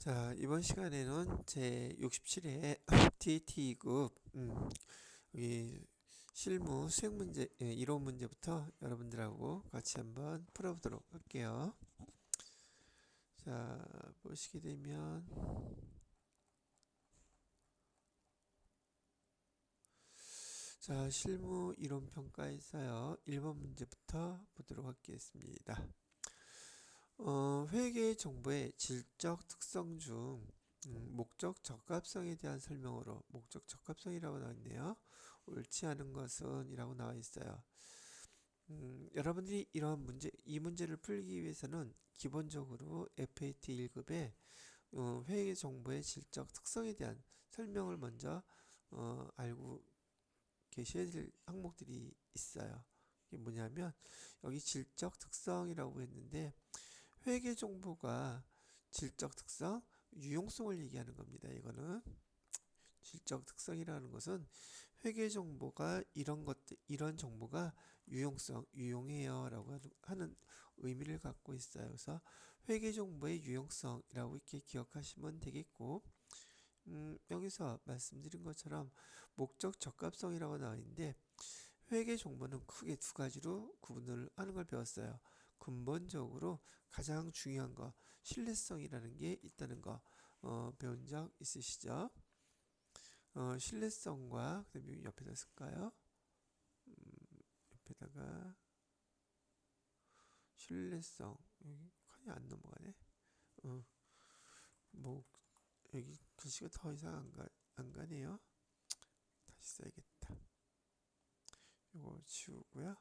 자, 이번 시간에는 제 67회 TAT2급 여기 실무 수행 문제, 이론 문제부터 여러분들하고 같이 한번 풀어보도록 할게요. 자, 보시게 되면 자, 실무 이론 평가에서요. 1번 문제부터 보도록 하겠습니다. 회계 정보의 질적 특성 중 목적 적합성에 대한 설명으로 목적 적합성이라고 나와 있네요. 옳지 않은 것은 이라고 나와 있어요. 여러분들이 이러한 이 문제를 풀기 위해서는 기본적으로 FAT 1급에 회계 정보의 질적 특성에 대한 설명을 먼저 알고 계셔야 될 항목들이 있어요. 이게 뭐냐면 여기 질적 특성이라고 했는데 회계 정보가 질적 특성, 유용성을 얘기하는 겁니다. 이거는 질적 특성이라는 것은 회계 정보가 이런 정보가 유용해요라고 하는 의미를 갖고 있어요. 그래서 회계 정보의 유용성이라고 이렇게 기억하시면 되겠고, 여기서 말씀드린 것처럼 목적 적합성이라고 나와 있는데 회계 정보는 크게 두 가지로 구분을 하는 걸 배웠어요. 근본적으로 가장 중요한 거 신뢰성이라는 게 있다는 거 배운 적 있으시죠? 신뢰성과 그다음에 옆에다 쓸까요? 옆에다가 신뢰성 여기 칸이 안 넘어가네. 어, 뭐 여기 글씨가 더 이상 안 가네요. 다시 써야겠다. 이거 지우고요.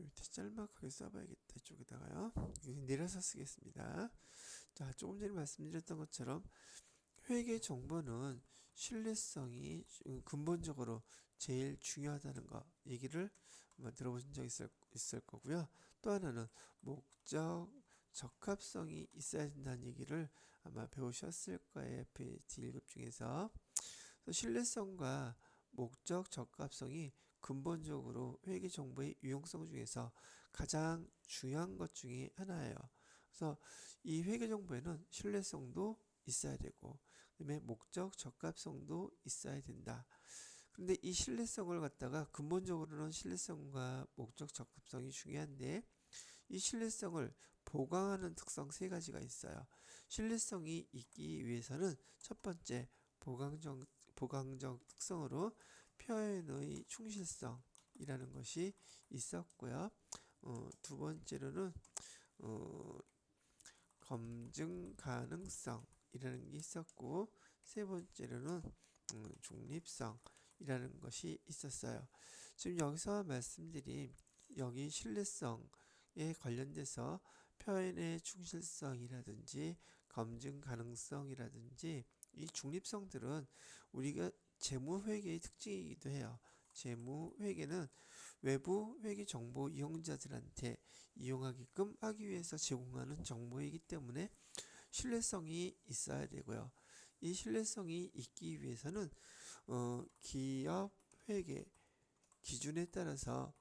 밑에 짤막하게 써봐야겠다. 이쪽에다가요. 내려서 쓰겠습니다. 자, 조금 전에 말씀드렸던 것처럼 회계 정보는 신뢰성이 근본적으로 제일 중요하다는 거 얘기를 아마 들어보신 적 있을 거고요. 또 하나는 목적 적합성이 있어야 된다는 얘기를 아마 배우셨을 거예요. FAT 1급 중에서. 신뢰성과 목적 적합성이 근본적으로 회계 정보의 유용성 중에서 가장 중요한 것 중에 하나예요. 그래서 이 회계 정보에는 신뢰성도 있어야 되고, 그다음에 목적 적합성도 있어야 된다. 그런데 이 신뢰성을 갖다가 근본적으로는 신뢰성과 목적 적합성이 중요한데 이 신뢰성을 보강하는 특성 세 가지가 있어요. 신뢰성이 있기 위해서는 첫 번째 보강적 특성으로 표현의 충실성이라는 것이 있었고요. 두 번째로는 어, 검증 가능성이라는 게 있었고 세 번째로는 중립성이라는 것이 있었어요. 지금 여기서 말씀드린 여기 신뢰성에 관련돼서 표현의 충실성이라든지 검증 가능성이라든지 이 중립성들은 우리가 재무회계의 특징이기도 해요. 재무회계는 외부 회계 정보 이용자들한테 이용하게끔 하기 위해서 제공하는 정보이기 때문에 신뢰성이 있어야 되고요. 이 신뢰성이 있기 위해서는 기업 회계 기준에 따라서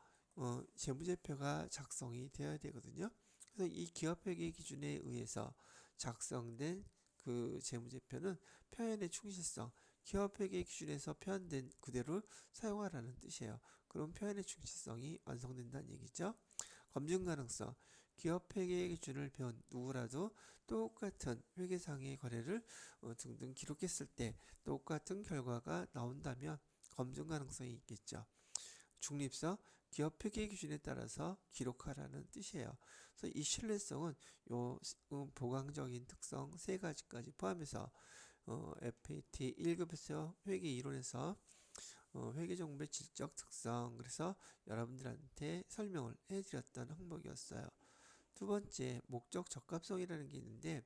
재무제표가 작성이 되어야 되거든요. 그래서 이 기업회계 기준에 의해서 작성된 그 재무제표는 표현의 충실성, 기업회계 기준에서 표현된 그대로 사용하라는 뜻이에요. 그럼 표현의 충실성이 완성된다는 얘기죠. 검증 가능성, 기업회계 기준을 배운 누구라도 똑같은 회계상의 거래를 등등 기록했을 때 똑같은 결과가 나온다면 검증 가능성이 있겠죠. 중립성, 기업 회계 기준에 따라서 기록하라는 뜻이에요. 그래서 이 신뢰성은 요 보강적인 특성 세 가지까지 포함해서 FAT 1급에서 회계 이론에서 회계 정보의 질적 특성 그래서 여러분들한테 설명을 해드렸던 항목이었어요. 두 번째 목적 적합성이라는 게 있는데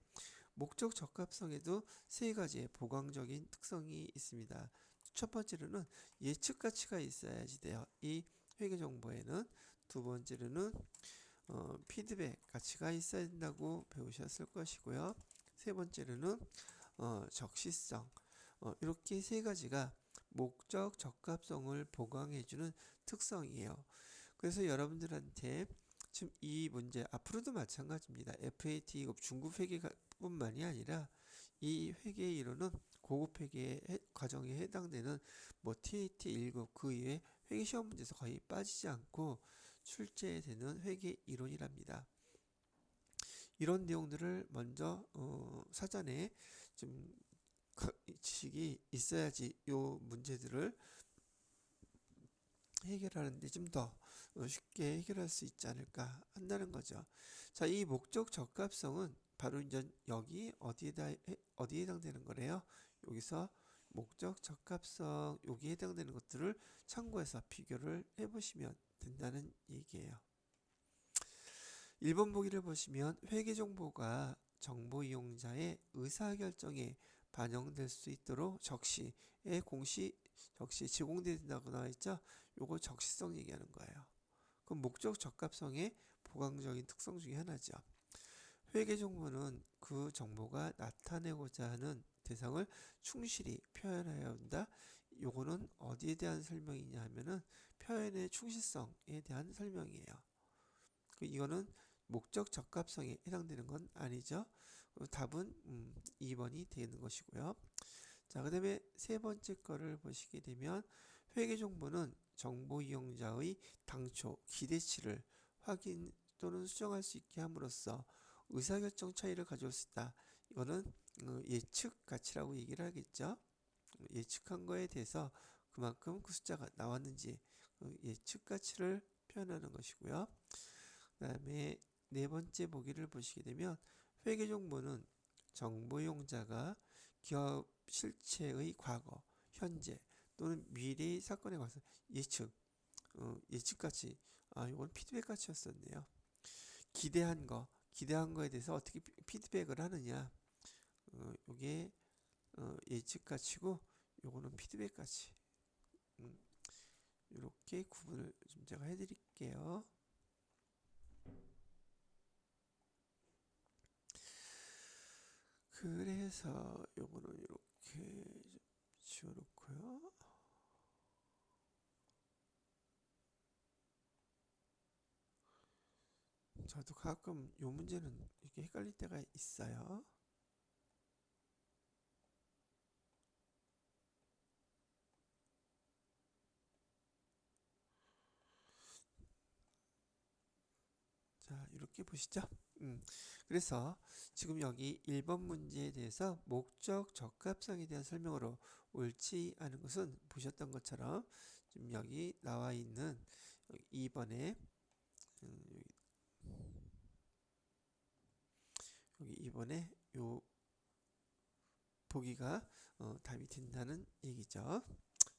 목적 적합성에도 세 가지의 보강적인 특성이 있습니다. 첫 번째로는 예측 가치가 있어야지 돼요. 이 회계 정보에는 두 번째로는 피드백 가치가 있어야 된다고 배우셨을 것이고요. 세 번째로는 적시성 이렇게 세 가지가 목적 적합성을 보강해주는 특성이에요. 그래서 여러분들한테 지금 이 문제 앞으로도 마찬가지입니다. FAT 2급 중급 회계뿐만이 아니라 이 회계 이론은 고급 회계 과정에 해당되는 뭐 TAT 1급 그 이외에 회계 시험 문제에서 거의 빠지지 않고 출제되는 회계 이론이랍니다. 이런 내용들을 먼저 사전에 좀 지식이 있어야지 요 문제들을 해결하는데 좀 더 쉽게 해결할 수 있지 않을까 한다는 거죠. 자, 이 목적 적합성은 바로 이제 여기 어디에 해당되는 거래요? 여기서 목적 적합성 여기에 해당되는 것들을 참고해서 비교를 해보시면 된다는 얘기예요. 1번 보기를 보시면 회계 정보가 정보 이용자의 의사결정에 반영될 수 있도록 적시에 적시 제공된다고 나와 있죠. 요거 적시성 얘기하는 거예요. 그럼 목적 적합성의 보강적인 특성 중에 하나죠. 회계 정보는 그 정보가 나타내고자 하는 대상을 충실히 표현해야 한다. 요거는 어디에 대한 설명이냐 하면은 표현의 충실성에 대한 설명이에요. 이거는 목적 적합성에 해당되는 건 아니죠. 답은 2번이 되는 것이고요. 자, 그 다음에 세 번째 거를 보시게 되면 회계 정보는 정보 이용자의 당초 기대치를 확인 또는 수정할 수 있게 함으로써 의사결정 차이를 가져올 수 있다. 이거는 예측 가치라고 얘기를 하겠죠. 예측한 거에 대해서 그만큼 그 숫자가 나왔는지 예측 가치를 표현하는 것이고요. 그 다음에 네 번째 보기를 보시게 되면 회계 정보는 정보 이용자가 기업 실체의 과거, 현재 또는 미래의 사건에 관해서 예측 가치, 이건 피드백 가치였었네요. 기대한 거에 대해서 어떻게 피드백을 하느냐, 요게 예측 가치고 요거는 피드백 가치. 이렇게 구분을 좀 제가 해드릴게요. 그래서 요거는 이렇게 좀 지워놓고요. 저도 가끔 요 문제는 이렇게 헷갈릴 때가 있어요. 자, 이렇게 보시죠. 그래서 지금 여기 1번 문제에 대해서 목적 적합성에 대한 설명으로 옳지 않은 것은 보셨던 것처럼 지금 여기 나와 있는 2번에 여기 2번에 요 보기가 답이 된다는 얘기죠.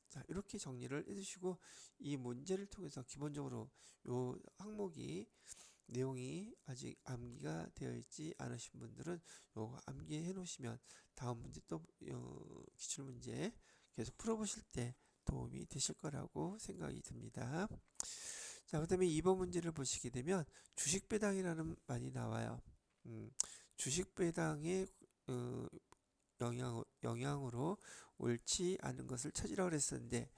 자, 이렇게 정리를 해주시고 이 문제를 통해서 기본적으로 요 항목이 내용이 아직 암기가 되어 있지 않으신 분들은 요거 암기해 놓으시면 다음 문제 또 기출문제 계속 풀어보실 때 도움이 되실 거라고 생각이 듭니다. 자, 그 다음에 2번 문제를 보시게 되면 주식배당이라는 말이 나와요. 주식배당의 영향으로 옳지 않은 것을 찾으라고 그랬었는데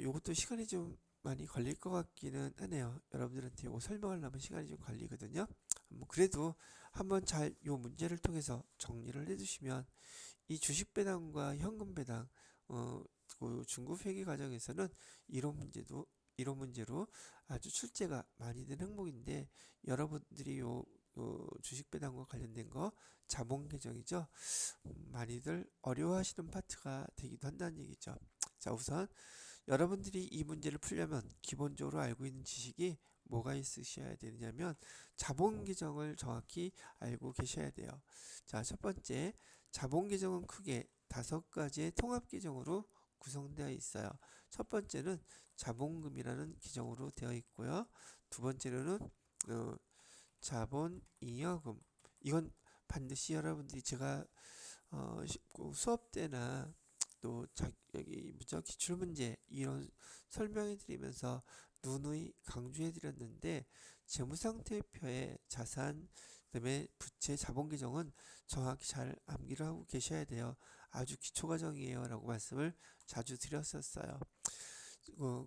요것도 시간이 좀 많이 걸릴 것 같기는 하네요. 여러분들한테 이거 설명하려면 시간이 좀 걸리거든요. 뭐 그래도 한번 잘 요 문제를 통해서 정리를 해주시면 이 주식 배당과 현금 배당 그 중급 회계 과정에서는 이런 문제로 아주 출제가 많이 된 항목인데 여러분들이 요 주식 배당과 관련된 거 자본 계정이죠. 많이들 어려워하시는 파트가 되기도 한다는 얘기죠. 자, 우선 여러분들이 이 문제를 풀려면 기본적으로 알고 있는 지식이 뭐가 있으셔야 되냐면 자본 계정을 정확히 알고 계셔야 돼요. 자, 첫 번째, 자본 계정은 크게 5가지의 통합 계정으로 구성되어 있어요. 첫 번째는 자본금이라는 계정으로 되어 있고요. 두 번째로는 자본 잉여금. 이건 반드시 여러분들이 제가 수업 때나 또 여기 기출 문제 이런 설명해 드리면서 누누이 강조해 드렸는데 재무상태표의 자산 그다음에 부채 자본 계정은 정확히 잘 암기를 하고 계셔야 돼요. 아주 기초 과정이에요 라고 말씀을 자주 드렸었어요.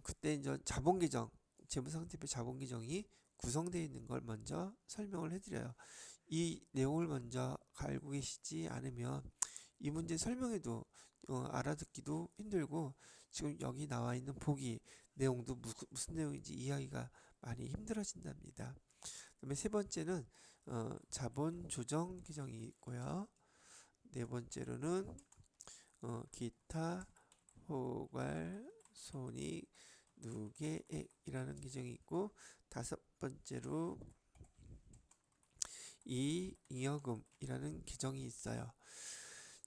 그때 이제 자본계정, 재무상태표 자본계정이 구성되어 있는 걸 먼저 설명을 해드려요. 이 내용을 먼저 알고 계시지 않으면 이 문제 설명에도 알아듣기도 힘들고 지금 여기 나와 있는 보기 내용도 무슨 내용인지 이해하기가 많이 힘들어진답니다. 그다음에 세 번째는 자본 조정 규정이 있고요. 네 번째로는 기타 포괄 손익 누계액이라는 규정이 있고 다섯 번째로 이잉여금이라는 규정이 있어요.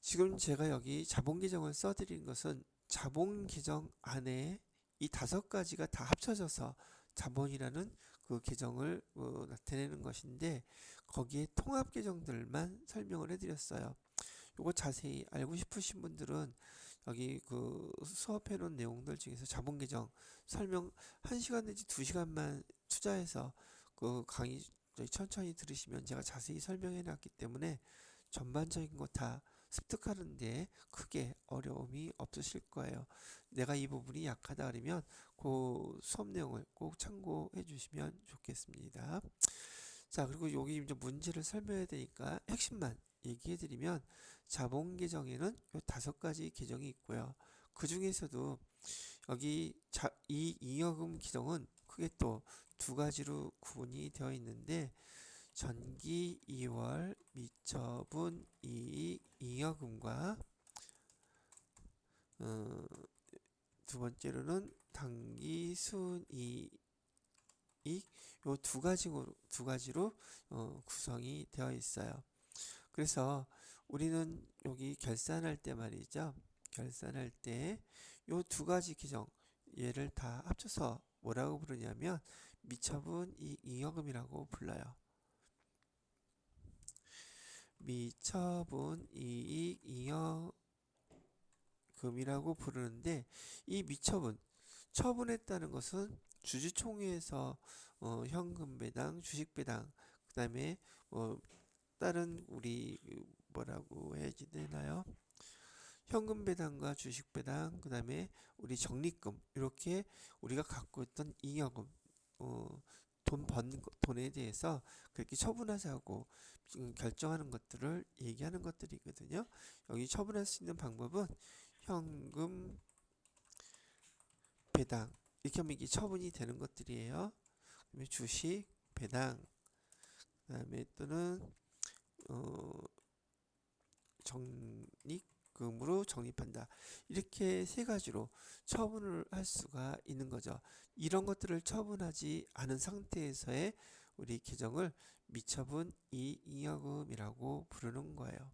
지금 제가 여기 자본 규정을 써드린 것은 자본 규정 안에 이 다섯 가지가 다 합쳐져서 자본이라는 그 규정을 나타내는 것인데 거기에 통합 규정들만 설명을 해드렸어요. 요거 자세히 알고 싶으신 분들은 여기 그 수업해 놓은 내용들 중에서 자본 규정 설명 1시간 내지 2시간만 투자해서 그 강의 천천히 들으시면 제가 자세히 설명해 놨기 때문에 전반적인 거 다 습득하는데 크게 어려움이 없으실 거예요. 내가 이 부분이 약하다 그러면 그 수업 내용을 꼭 참고해 주시면 좋겠습니다. 자, 그리고 여기 이제 문제를 설명해야 되니까 핵심만 얘기해 드리면 자본 계정에는 요 다섯 가지 계정이 있고요. 그 중에서도 여기 이 잉여금 계정은 크게 또 두 가지로 구분이 되어 있는데 전기 2월 미처분 이익 잉여금과 두 번째로는 당기 순이익 요 두 가지로 구성이 되어 있어요. 그래서 우리는 여기 결산할 때 말이죠. 결산할 때 요 두 가지 규정 얘를 다 합쳐서 뭐라고 부르냐면 미처분 이익잉여금이라고 불러요. 미처분 이익잉여금이라고 부르는데 이 미처분 처분했다는 것은 주주총회에서 현금 배당, 주식 배당, 그 다음에 다른 우리 뭐라고 해야지 되나요? 현금 배당과 주식 배당, 그 다음에 우리 적립금 이렇게 우리가 갖고 있던 잉여금, 돈에 대해서 그렇게 처분하자고 결정하는 것들을 얘기하는 것들이거든요. 여기 처분할 수 있는 방법은 현금 배당 이렇게 하면 이게 처분이 되는 것들이에요. 그다음에 주식 배당, 그다음에 또는 적립금으로 적립한다. 이렇게 세 가지로 처분을 할 수가 있는 거죠. 이런 것들을 처분하지 않은 상태에서의 우리 계정을 미처분 이익잉여금이라고 부르는 거예요.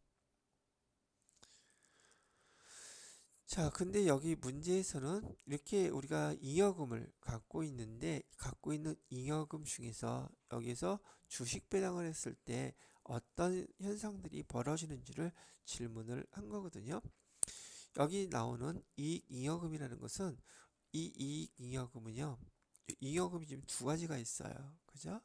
자, 근데 여기 문제에서는 이렇게 우리가 잉여금을 갖고 있는데 갖고 있는 잉여금 중에서 여기서 주식 배당을 했을 때 어떤 현상들이 벌어지는지를 질문을 한 거거든요. 여기 나오는 이익잉여금이라는 것은 이 이익잉여금은요. 잉여금이 지금 두 가지가 있어요. 그죠?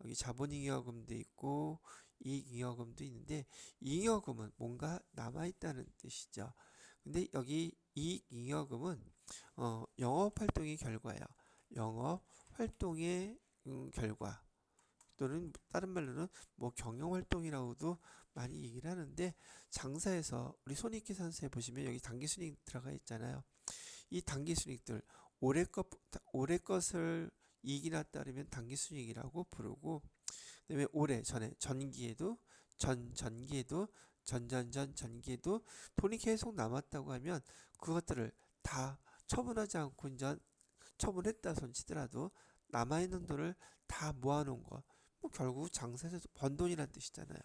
여기 자본잉여금도 있고 이익잉여금도 있는데 잉여금은 뭔가 남아있다는 뜻이죠. 근데 여기 이익잉여금은 영업활동의 결과예요. 영업활동의 결과 또는 다른 말로는 뭐 경영활동이라고도 많이 얘기를 하는데 장사에서 우리 손익계산서에 보시면 여기 당기순이익 들어가 있잖아요. 이 당기순이익들 올해 것을 이익이 났다 그러면 당기순이익이라고 부르고 그다음에 올해 전기에도 전기에도 돈이 계속 남았다고 하면 그것들을 다 처분하지 않고 이제 처분했다 손치더라도 남아있는 돈을 다 모아놓은 거. 뭐 결국 장사에서 번 돈이란 뜻이잖아요.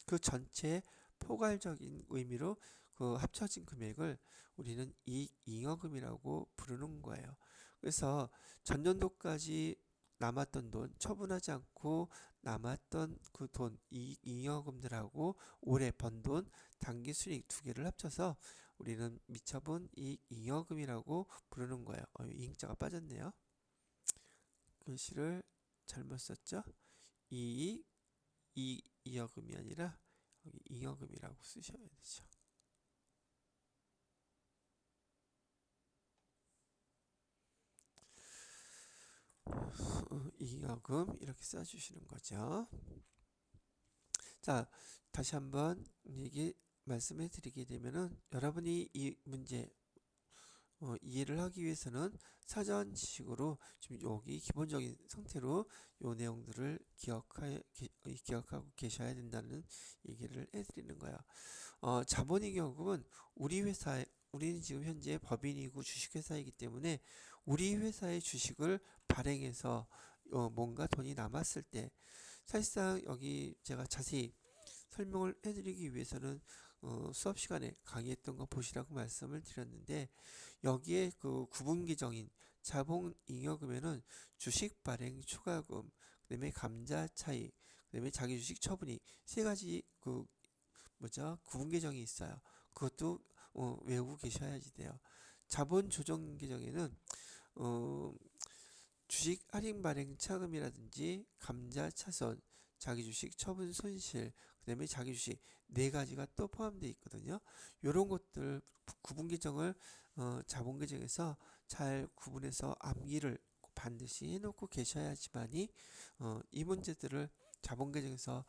그 전체 포괄적인 의미로 그 합쳐진 금액을 우리는 이익잉여금이라고 부르는 거예요. 그래서 전년도까지 남았던 돈, 처분하지 않고 남았던 그 돈, 이익잉여금들하고 올해 번 돈, 당기순이익 두 개를 합쳐서 우리는 미처분 이익잉여금이라고 부르는 거예요. 이익자가 빠졌네요. 글씨를 잘못 썼죠? 이익잉여금이 아니라 여기 잉여금이라고 쓰셔야 되죠. 잉여금 이렇게 써주시는 거죠. 자, 다시 한번 얘기 말씀해 드리게 되면은 여러분이 이 문제 이해를 하기 위해서는 사전 지식으로 지금 여기 기본적인 상태로 요 내용들을 기억하고 계셔야 된다는 얘기를 해드리는 거예요. 자본잉여금은 우리는 지금 현재 법인이고 주식회사이기 때문에 우리 회사의 주식을 발행해서 뭔가 돈이 남았을 때 사실상 여기 제가 자세히 설명을 해드리기 위해서는 수업 시간에 강의했던 거 보시라고 말씀을 드렸는데 여기에 그 구분기정인 자본잉여금에는 주식 발행 초과금, 그다음에 감자 차익, 그다음에 자기 주식 처분이 세 가지 그 구분계정이 있어요. 그것도 외우고 계셔야지 돼요. 자본 조정 계정에는 주식 할인 발행 차금이라든지 감자 차손, 자기 주식 처분 손실, 그다음에 자기 주식 네 가지가 또 포함되어 있거든요. 이런 것들 구분 계정을 자본 계정에서 잘 구분해서 암기를 반드시 해놓고 계셔야지만이 이 문제들을 자본 계정에서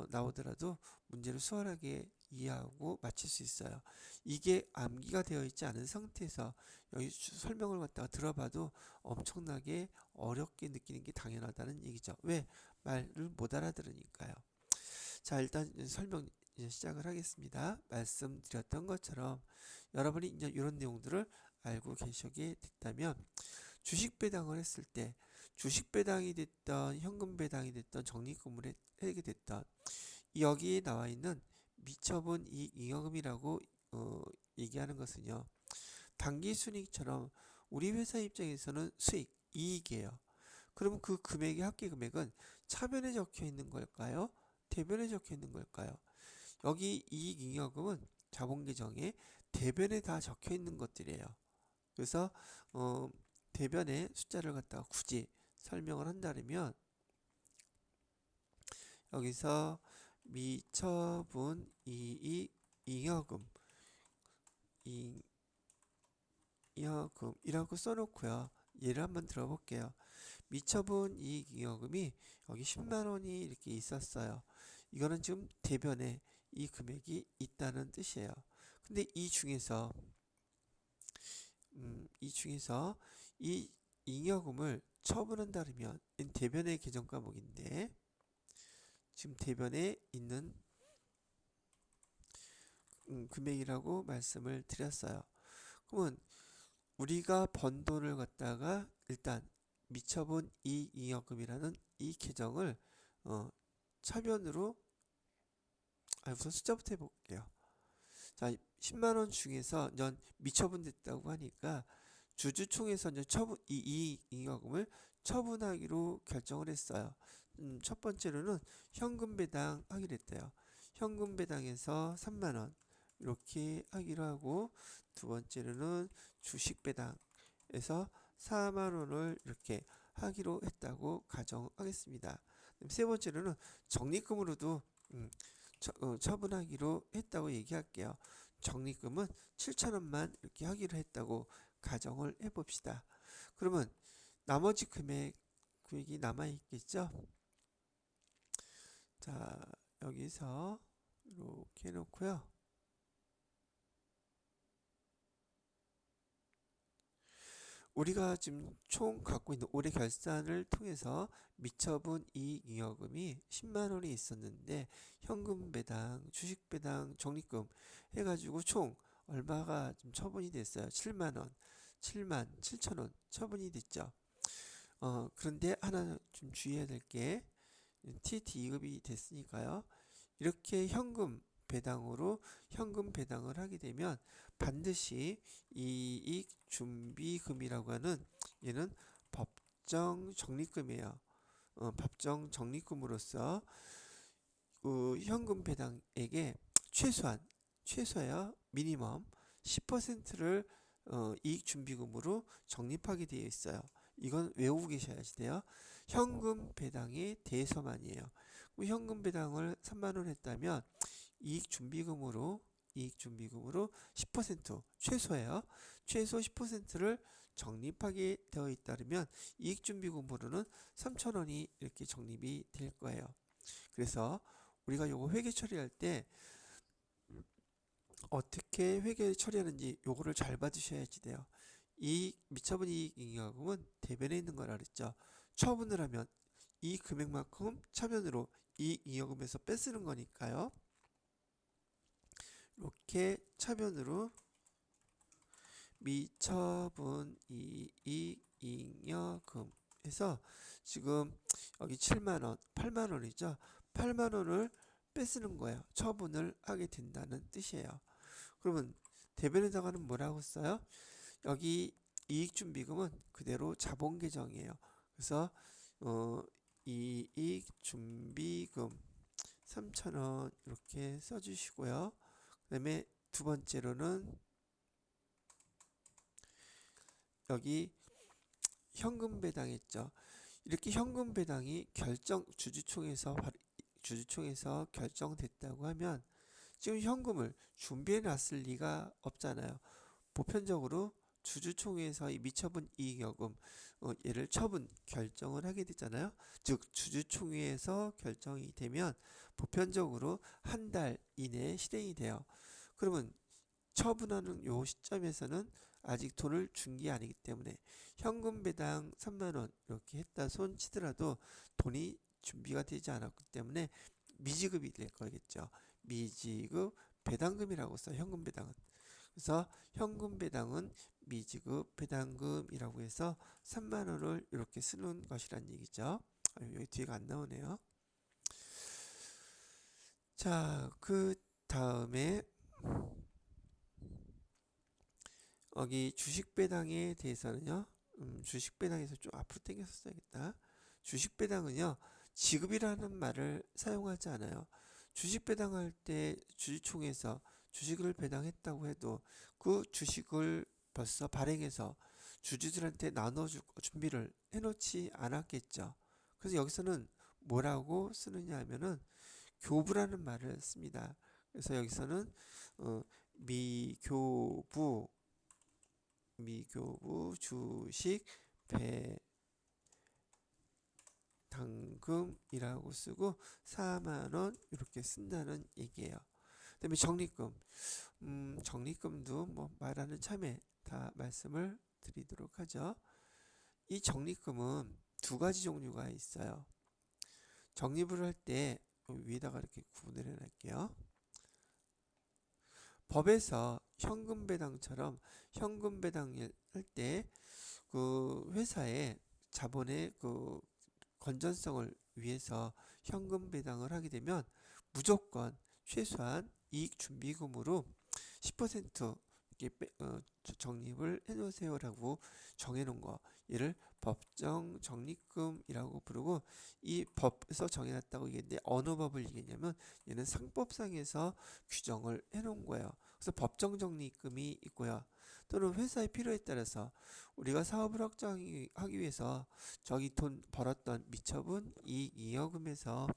나오더라도 문제를 수월하게 이해하고 맞힐 수 있어요. 이게 암기가 되어 있지 않은 상태에서 여기 설명을 갖다가 들어봐도 엄청나게 어렵게 느끼는 게 당연하다는 얘기죠. 왜? 말을 못 알아들으니까요. 자, 일단 설명 시작을 하겠습니다. 말씀드렸던 것처럼 여러분이 이제 이런 내용들을 알고 계시게 됐다면 주식 배당을 했을 때 주식 배당이 됐던 현금 배당이 됐던 적립금을 하게 됐던 여기에 나와 있는 미처분 이익 잉여금이라고 얘기하는 것은요. 당기 순이익처럼 우리 회사 입장에서는 수익, 이익이에요. 그러면 그 금액의 합계 금액은 차변에 적혀 있는 걸까요? 대변에 적혀 있는 걸까요? 여기 이익 잉여금은 자본 계정에 대변에 다 적혀 있는 것들이에요. 그래서 대변에 숫자를 갖다가 굳이 설명을 한다면 여기서 미처분 이익 잉여금이라고 써놓고요. 예를 한번 들어볼게요. 미처분 이익 잉여금이 여기 10만원이 이렇게 있었어요. 이거는 지금 대변에 이 금액이 있다는 뜻이에요. 근데 이 중에서 이 잉여금을 처분한다면 대변의 계정 과목인데 지금 대변에 있는 금액이라고 말씀을 드렸어요. 그러면 우리가 번 돈을 갖다가 일단 미처분 이익잉여금이라는 이 계정을 차변으로 우선 숫자부터 해볼게요. 자, 10만원 중에서 전 미처분 됐다고 하니까 주주총회에서 이제 이익잉여금을 처분하기로 결정을 했어요. 첫 번째로는 현금 배당하기로 했대요. 현금 배당에서 3만원 이렇게 하기로 하고 두 번째로는 주식 배당에서 4만원을 이렇게 하기로 했다고 가정하겠습니다. 세 번째로는 적립금으로도 처분하기로 했다고 얘기할게요. 적립금은 7천원만 이렇게 하기로 했다고 가정을 해봅시다. 그러면 나머지 금액이 남아있겠죠? 자, 여기서 이렇게 해놓고요. 우리가 지금 총 갖고 있는 올해 결산을 통해서 미처분 이익잉여금이 10만원이 있었는데 현금 배당, 주식 배당, 적립금 해가지고 총 얼마가 좀 처분이 됐어요. 7만원, 7만 7천원 처분이 됐죠. 그런데 하나 좀 주의해야 될 게 TT 2급이 됐으니까요. 이렇게 현금 배당을 하게 되면 반드시 이익 준비금이라고 하는 얘는 법정 적립금이에요. 법정 적립금으로서 현금 배당액에 최소야 미니멈 10%를 이익 준비금으로 적립하게 되어 있어요. 이건 외우고 계셔야지 돼요. 현금 배당에 대해서만이에요. 현금 배당을 3만원 했다면 이익 준비금으로 10% 최소예요. 최소 10%를 적립하게 되어 있다면 이익준비금으로는 3,000원이 이렇게 적립이 될 거예요. 그래서 우리가 요거 회계 처리할 때 어떻게 회계 처리하는지 요거를 잘 봐주셔야지 돼요. 이 미처분 이익 잉여금은 대변에 있는 거라 그랬죠. 처분을 하면 이 금액만큼 차변으로 이익 잉여금에서 뺏쓰는 거니까요. 이렇게 차변으로 미처분 이익 잉여금 해서 지금 여기 7만원, 8만원이죠. 8만원을 뺏쓰는 거예요. 처분을 하게 된다는 뜻이에요. 그러면 대변에다가는 뭐라고 써요? 여기 이익준비금은 그대로 자본계정이에요. 그래서 이익준비금 3,000원 이렇게 써주시고요. 그 다음에 두 번째로는 여기 현금 배당했죠. 이렇게 현금 배당이 주주총에서 결정됐다고 하면 지금 현금을 준비해 놨을 리가 없잖아요. 보편적으로 주주총회에서 이 미처분 이익여금 얘를 처분 결정을 하게 되잖아요. 즉 주주총회에서 결정이 되면 보편적으로 한 달 이내에 실행이 돼요. 그러면 처분하는 요 시점에서는 아직 돈을 준 게 아니기 때문에 현금 배당 3만원 이렇게 했다 손 치더라도 돈이 준비가 되지 않았기 때문에 미지급이 될 거겠죠. 미지급 배당금이라고 써요. 현금 배당은. 그래서 현금 배당은 미지급 배당금이라고 해서 3만원을 이렇게 쓰는 것이란 얘기죠. 여기 뒤가 안 나오네요. 자, 그 다음에 여기 주식 배당에 대해서는요. 주식 배당에서 좀 앞으로 당겨서 써야겠다. 주식 배당은요. 지급이라는 말을 사용하지 않아요. 주식 배당할 때 주주총회에서 주식을 배당했다고 해도 그 주식을 벌써 발행해서 주주들한테 나눠줄 준비를 해놓지 않았겠죠. 그래서 여기서는 뭐라고 쓰느냐 하면은 교부라는 말을 씁니다. 그래서 여기서는 미교부 주식 배당금이라고 쓰고 4만원 이렇게 쓴다는 얘기예요. 그 다음에 적립금. 적립금도 뭐 말하는 참에 다 말씀을 드리도록 하죠. 이 적립금은 두 가지 종류가 있어요. 적립을 할 때 위에다가 이렇게 구분을 해놓을게요. 법에서 현금 배당처럼 현금 배당을 할 때 그 회사의 자본의 그 건전성을 위해서 현금 배당을 하게 되면 무조건 최소한 이익 준비금으로 10% 이렇게 적립을 해놓으세요라고 정해놓은 거, 얘를 법정 적립금이라고 부르고 이 법에서 정해놨다고 얘기했는데 어느 법을 얘기했냐면 얘는 상법상에서 규정을 해놓은 거예요. 그래서 법정 적립금이 있고요. 또는 회사의 필요에 따라서 우리가 사업을 확장하기 위해서 저기 돈 벌었던 미처분 이익 잉여금에서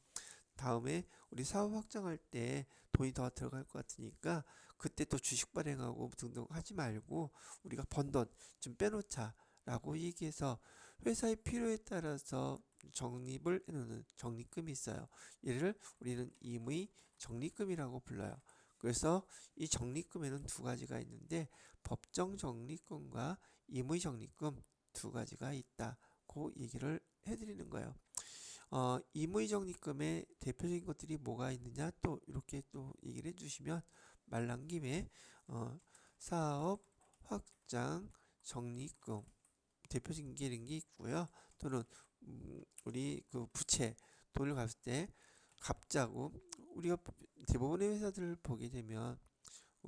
다음에 우리 사업 확장할 때 돈이 더 들어갈 것 같으니까 그때 또 주식 발행하고 등등 하지 말고 우리가 번 돈 좀 빼놓자 라고 얘기해서 회사의 필요에 따라서 적립을 해놓는 적립금이 있어요. 얘를 우리는 임의 적립금이라고 불러요. 그래서 이 적립금에는 두 가지가 있는데 법정 적립금과 임의 적립금 두 가지가 있다고 얘기를 해드리는 거예요. 임의 적립금의 대표적인 것들이 뭐가 있느냐 또 이렇게 또 얘기를 해주시면 말 난 김에 사업 확장 적립금 대표적인 게 이런 게 있고요. 또는 우리 그 부채 돈을 갚을 때 갚자고 우리가 대부분의 회사들을 보게 되면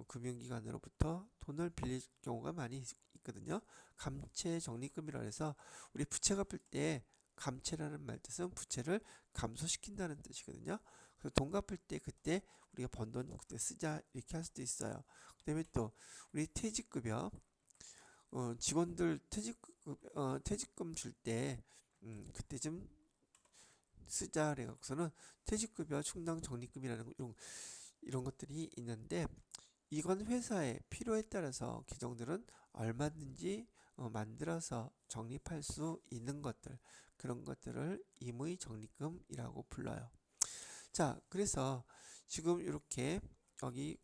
금융기관으로부터 돈을 빌릴 경우가 많이 있거든요. 감채 적립금이라 해서 우리 부채 갚을 때 감채라는 말 뜻은 부채를 감소시킨다는 뜻이거든요. 그래서 돈 갚을 때 그때 우리가 번 돈 그때 쓰자 이렇게 할 수도 있어요. 그다음에 또 우리 퇴직급여 직원들 퇴직금 줄 때 그때 좀 쓰자 그래갖고서는 퇴직급여 충당 적립금이라는 이런 것들이 있는데 이건 회사의 필요에 따라서 계정들은 얼마든지 만들어서 적립할 수 있는 것들, 그런 것들을 임의 적립금이라고 불러요. 자, 그래서 지금 이렇게 여기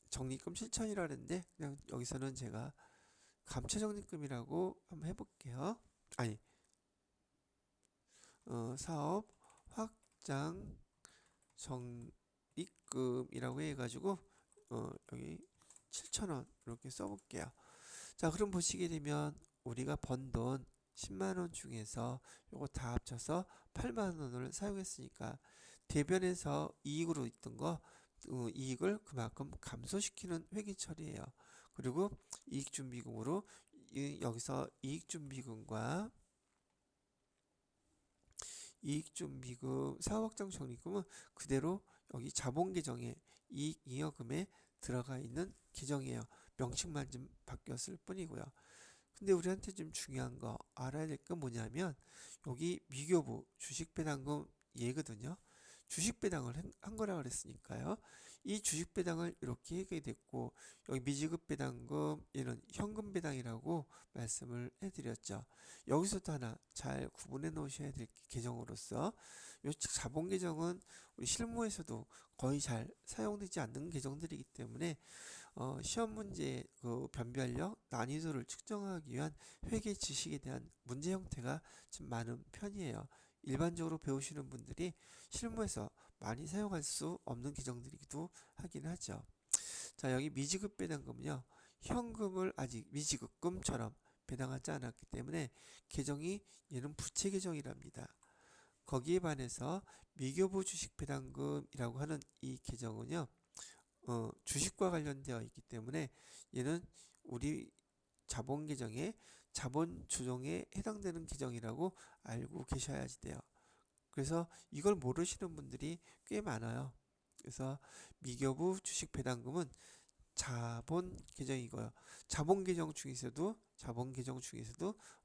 적립금 실천이라는데 그냥 여기서는 제가 감채적립금이라고 한번 해볼게요. 아니, 사업 확장 적립금이라고 해가지고 여기 7,000원 이렇게 써볼게요. 자, 그럼 보시게 되면 우리가 번 돈 10만원 중에서 요거 다 합쳐서 8만원을 사용했으니까 대변에서 이익으로 있던 거 이익을 그만큼 감소시키는 회계 처리예요. 그리고 이익준비금으로 여기서 이익준비금과 이익준비금 사업확장 적립금은 그대로 여기 자본계정에 이익잉여금에 들어가 있는 계정이에요. 명칭만 좀 바뀌었을 뿐이고요. 근데 우리한테 좀 중요한 거 알아야 될 건 뭐냐면 여기 미교부 주식배당금 얘거든요. 주식배당을 한 거라 그랬으니까요. 이 주식배당을 이렇게 하게 됐고 여기 미지급배당금 얘는 현금배당이라고 말씀을 해드렸죠. 여기서도 하나 잘 구분해 놓으셔야 될 계정으로서 요 자본계정은 우리 실무에서도 거의 잘 사용되지 않는 계정들이기 때문에 시험 문제 그 변별력 난이도를 측정하기 위한 회계 지식에 대한 문제 형태가 좀 많은 편이에요. 일반적으로 배우시는 분들이 실무에서 많이 사용할 수 없는 계정들이기도 하긴 하죠. 자, 여기 미지급 배당금은요. 현금을 아직 미지급금처럼 배당하지 않았기 때문에 계정이 얘는 부채 계정이랍니다. 거기에 반해서 미교부 주식 배당금이라고 하는 이 계정은요. 주식과 관련되어 있기 때문에 얘는 우리 자본 계정의 자본 조정에 해당되는 계정이라고 알고 계셔야지 돼요. 그래서 이걸 모르시는 분들이 꽤 많아요. 그래서 미교부 주식 배당금은 자본 계정이고요. 자본 계정 중에서도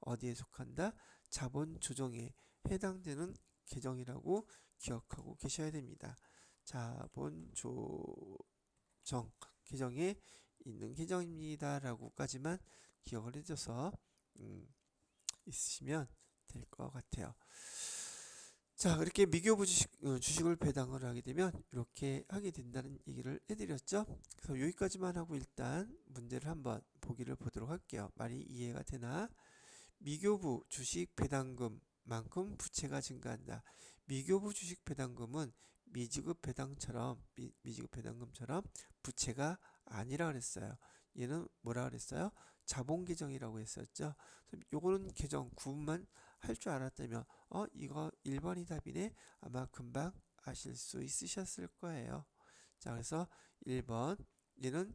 어디에 속한다? 자본 조정에 해당되는 계정이라고 기억하고 계셔야 됩니다. 자본 정 계정에 있는 계정입니다라고까지만 기억을 해줘서 있으시면 될 것 같아요. 자, 이렇게 미교부 주식을 배당을 하게 되면 이렇게 하게 된다는 얘기를 해드렸죠. 그래서 여기까지만 하고 일단 문제를 한번 보기를 보도록 할게요. 말이 이해가 되나? 미교부 주식 배당금만큼 부채가 증가한다. 미교부 주식 배당금은 미지급 배당금처럼 부채가 아니라 그랬어요. 얘는 뭐라 그랬어요? 자본 계정이라고 했었죠. 요거는 계정 구분만 할 줄 알았다면 이거 1번이 답이네. 아마 금방 아실 수 있으셨을 거예요. 자, 그래서 1번 얘는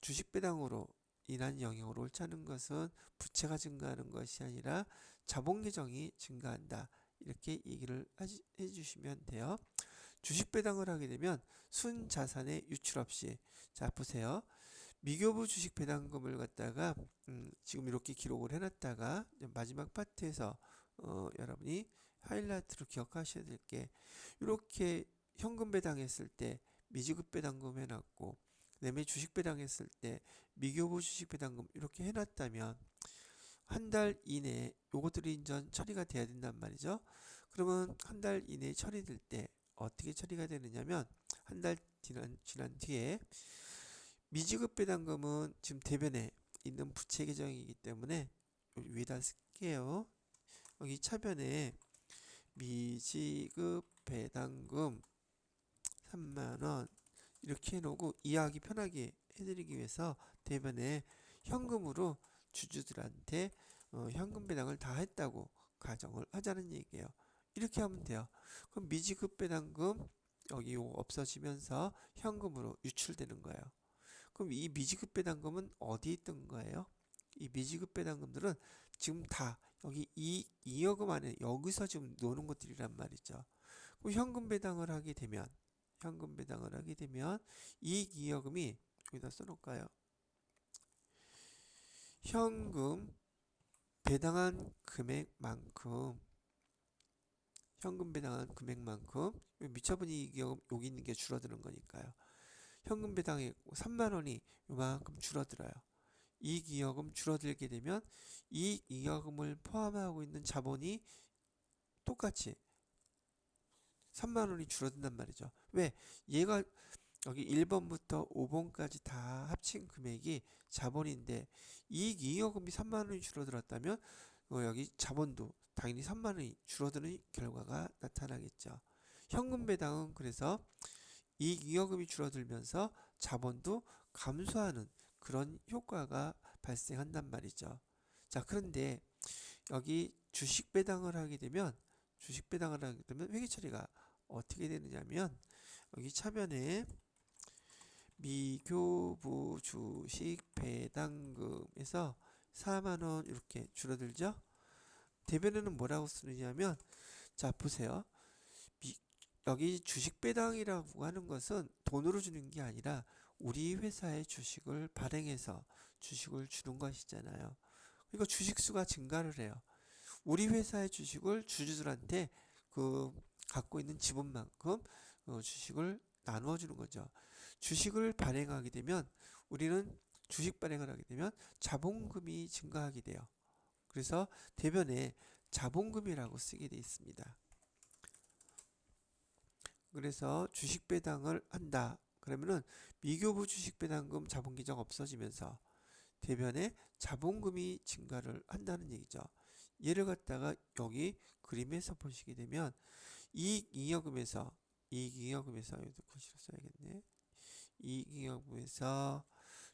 주식 배당으로 인한 영향으로 옳지 않은 것은 부채가 증가하는 것이 아니라 자본 계정이 증가한다. 이렇게 얘기를 해주시면 돼요. 주식 배당을 하게 되면 순자산의 유출 없이 자 보세요. 미교부 주식 배당금을 갖다가 지금 이렇게 기록을 해놨다가 마지막 파트에서 여러분이 하이라이트로 기억하셔야 될 게 이렇게 현금 배당했을 때 미지급 배당금 해놨고 그다음에 주식 배당했을 때 미교부 주식 배당금 이렇게 해놨다면 한 달 이내에 요것들이 인전 처리가 돼야 된단 말이죠. 그러면 한 달 이내에 처리될 때 어떻게 처리가 되느냐면 한 달 지난 뒤에 미지급 배당금은 지금 대변에 있는 부채 계정이기 때문에 위에다 쓸게요. 여기 차변에 미지급 배당금 3만원 이렇게 해놓고 이해하기 편하게 해드리기 위해서 대변에 현금으로 주주들한테 현금 배당을 다 했다고 가정을 하자는 얘기예요. 이렇게 하면 돼요. 그럼 미지급 배당금 여기 없어지면서 현금으로 유출되는 거예요. 그럼 이 미지급 배당금은 어디에 있던 거예요? 이 미지급 배당금들은 지금 다 여기 이익잉여금 안에 여기서 지금 노는 것들이란 말이죠. 그럼 현금 배당을 하게 되면 이익잉여금이 여기다 써놓을까요? 현금 배당한 금액만큼 미처분 이익잉여금 여기 있는 게 줄어드는 거니까요. 현금 배당이 3만원이 요만큼 줄어들어요. 이익잉여금 줄어들게 되면 이익잉여금을 포함하고 있는 자본이 똑같이 3만 원이 줄어든단 말이죠. 왜? 얘가 여기 1번부터 5번까지 다 합친 금액이 자본인데 이익잉여금이 3만 원이 줄어들었다면 여기 자본도 당연히 3만 원이 줄어드는 결과가 나타나겠죠. 현금 배당은 그래서 이익잉여금이 줄어들면서 자본도 감소하는 그런 효과가 발생한단 말이죠. 자, 그런데 여기 주식 배당을 하게 되면 회계 처리가 어떻게 되느냐면 여기 차변에 미교부 주식 배당금에서 4만 원 이렇게 줄어들죠. 대변에는 뭐라고 쓰느냐면 자 보세요. 여기 주식 배당이라고 하는 것은 돈으로 주는 게 아니라 우리 회사의 주식을 발행해서 주식을 주는 것이잖아요. 그러니까 주식수가 증가를 해요. 우리 회사의 주식을 주주들한테 그 갖고 있는 지분만큼 주식을 나누어 주는 거죠. 주식을 발행하게 되면 우리는 주식 발행을 하게 되면 자본금이 증가하게 돼요. 그래서 대변에 자본금이라고 쓰게 되어 있습니다. 그래서 주식 배당을 한다. 그러면은 미교부 주식 배당금 자본 기정 없어지면서 대변에 자본금이 증가를 한다는 얘기죠. 얘를 갖다가 여기 그림에서 보시게 되면 이익잉여금에서 여기도 글씨로 써야겠네. 이익잉여금에서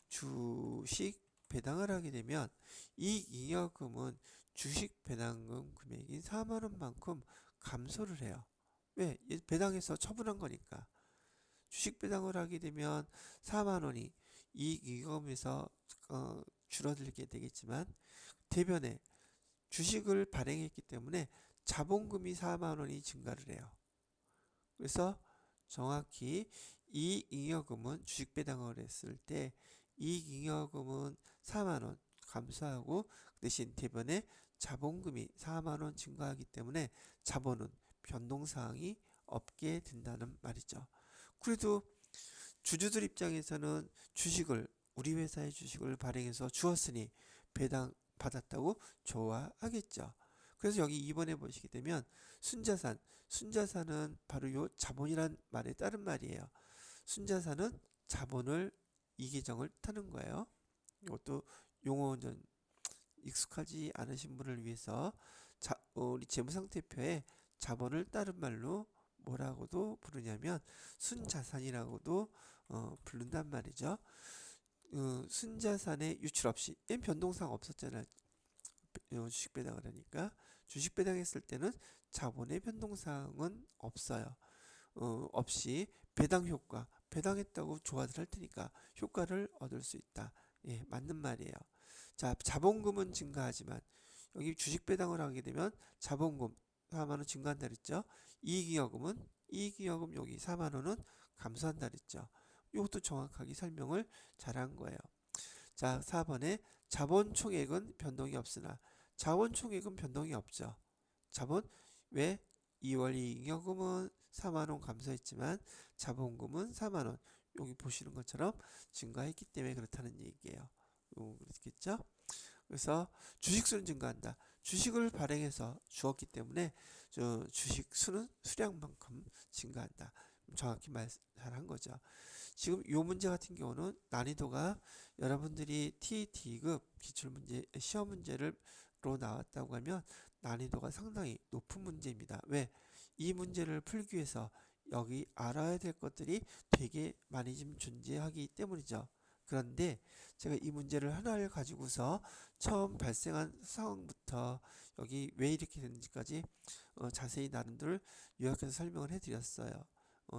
주식 배당을 하게 되면 이익잉여금은 주식 배당금 금액인 4만 원만큼 감소를 해요. 왜? 배당해서 처분한 거니까. 주식 배당을 하게 되면 4만 원이 이익잉여금에서 줄어들게 되겠지만 대변에 주식을 발행했기 때문에 자본금이 4만 원이 증가를 해요. 그래서 정확히 이익잉여금은 주식 배당을 했을 때 이익잉여금은 4만 원 감소하고 대신 대변에 자본금이 4만 원 증가하기 때문에 자본은 변동사항이 없게 된다는 말이죠. 그래도 주주들 입장에서는 우리 회사의 주식을 발행해서 주었으니 배당 받았다고 좋아하겠죠. 그래서 여기 2번에 보시게 되면 순자산은 바로 요 자본이란 말에 따른 말이에요. 순자산은 자본을 이계정을 타는 거예요. 이것도 용어 좀 익숙하지 않으신 분을 위해서 우리 재무상태표에 자본을 따른 말로 뭐라고도 부르냐면 순자산이라고도 부른단 말이죠. 순자산의 유출 없이 변동사항 없었잖아요. 주식 배당을 하니까 주식 배당했을 때는 자본의 변동사항은 없어요. 없이 배당 효과 배당했다고 좋아들 할 테니까 효과를 얻을 수 있다. 예, 맞는 말이에요. 자, 자본금은 증가하지만 여기 주식 배당을 하게 되면 자본금 4만 원 증가한다 그랬죠. 이익잉여금 여기 4만 원은 감소한다 그랬죠. 이것도 정확하게 설명을 잘한 거예요. 자, 4번에 자본 총액은 변동이 없으나 자본 총액은 변동이 없죠. 자본 왜 2월 이익잉여금은 4만 원 감소했지만 자본금은 4만 원 여기 보시는 것처럼 증가했기 때문에 그렇다는 얘기예요. 그렇겠죠? 그래서 주식수는 증가한다. 주식을 발행해서 주었기 때문에 주식 수량만큼 증가한다. 정확히 말 잘한 거죠. 지금 이 문제 같은 경우는 난이도가 여러분들이 TET급 기출문제 시험 문제로 나왔다고 하면 난이도가 상당히 높은 문제입니다. 왜? 이 문제를 풀기 위해서 여기 알아야 될 것들이 되게 많이 좀 존재하기 때문이죠. 그런데 제가 이 문제를 하나를 가지고서 처음 발생한 상황부터 여기 왜 이렇게 됐는지까지 자세히 나름대로 요약해서 설명을 해드렸어요.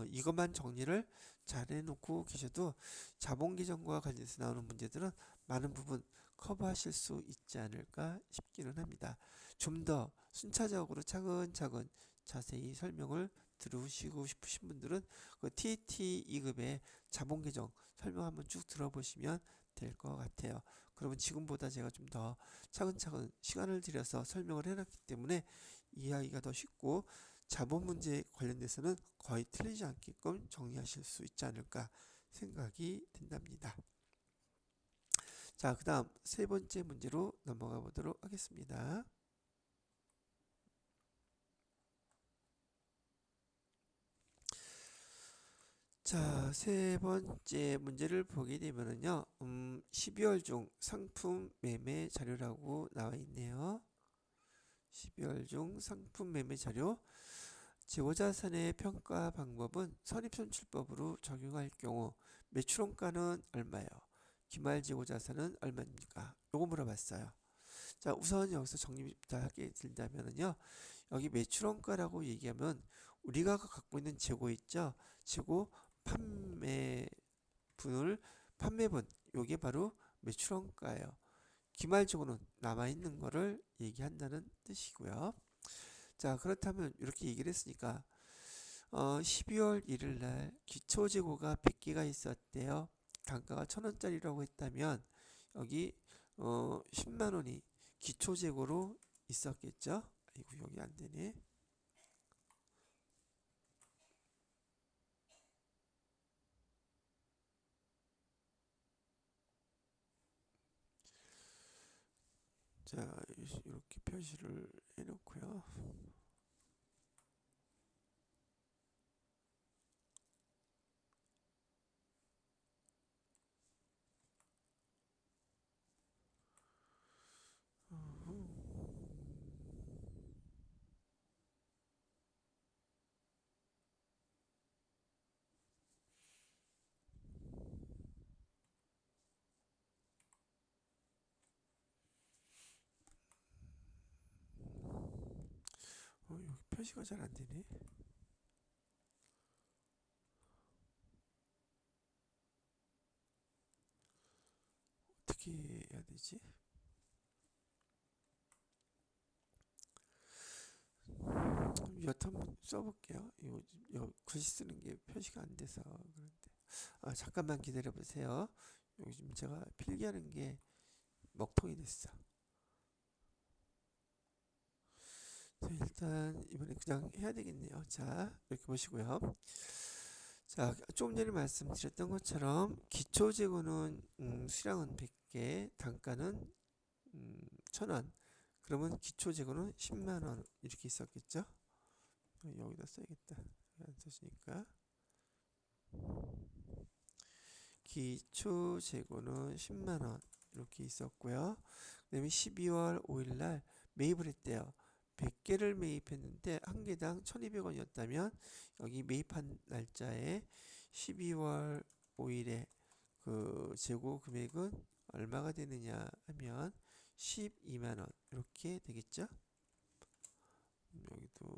이것만 정리를 잘 해놓고 계셔도 자본계정과 관련해서 나오는 문제들은 많은 부분 커버하실 수 있지 않을까 싶기는 합니다. 좀 더 순차적으로 차근차근 자세히 설명을 들으시고 싶으신 분들은 그 TET 2급의 자본계정 설명 한번 쭉 들어보시면 될 것 같아요. 그러면 지금보다 제가 좀 더 차근차근 시간을 들여서 설명을 해놨기 때문에 이해하기가 더 쉽고 자본 문제 관련돼서는 거의 틀리지 않게끔 정리하실 수 있지 않을까 생각이 된답니다. 자, 그 다음 세 번째 문제로 넘어가 보도록 하겠습니다. 자, 세 번째 문제를 보게 되면은요, 12월 중 상품 매매 자료라고 나와 있네요. 12월 중 상품 매매 자료. 재고자산의 평가 방법은 선입선출법으로 적용할 경우 매출원가는 얼마요? 기말재고자산은 얼마입니까? 요거 물어봤어요. 자, 우선 여기서 정리부터 하게 된다면은요, 여기 매출원가라고 얘기하면 우리가 갖고 있는 재고 있죠? 재고 판매분을 판매분 요게 바로 매출원가예요. 기말재고는 남아있는 거를 얘기한다는 뜻이고요. 자, 그렇다면 이렇게 얘기를 했으니까 12월 1일 날 기초재고가 100개가 있었대요. 단가가 1,000원짜리라고 했다면 여기 10만 원이 기초재고로 있었겠죠? 아이고 여기 안 되네. 자, 이렇게 표시를 해놓고요. 여기 표시가 잘 안 되네. 어떻게 해야 되지? 여튼 한번 써볼게요. 이거 글씨 쓰는 게 표시가 안 돼서 그런데. 잠깐만 기다려 보세요. 여기 지금 제가 필기하는 게 먹통이 됐어. 자, 일단 이번에 그냥 해야 되겠네요. 자, 이렇게 보시고요. 자, 조금 전에 말씀드렸던 것처럼 기초재고는 수량은 100개, 단가는 1,000원. 그러면 기초재고는 10만 원 이렇게 있었겠죠? 여기다 써야겠다. 안 써지니까. 기초재고는 10만 원 이렇게 있었고요. 그다음에 12월 5일 날 매입을 했대요. 100개를 매입했는데 한 개당 1,200원이었다면 여기 매입한 날짜에 12월 5일에 그 재고 금액은 얼마가 되느냐 하면 12만 원 이렇게 되겠죠? 여기도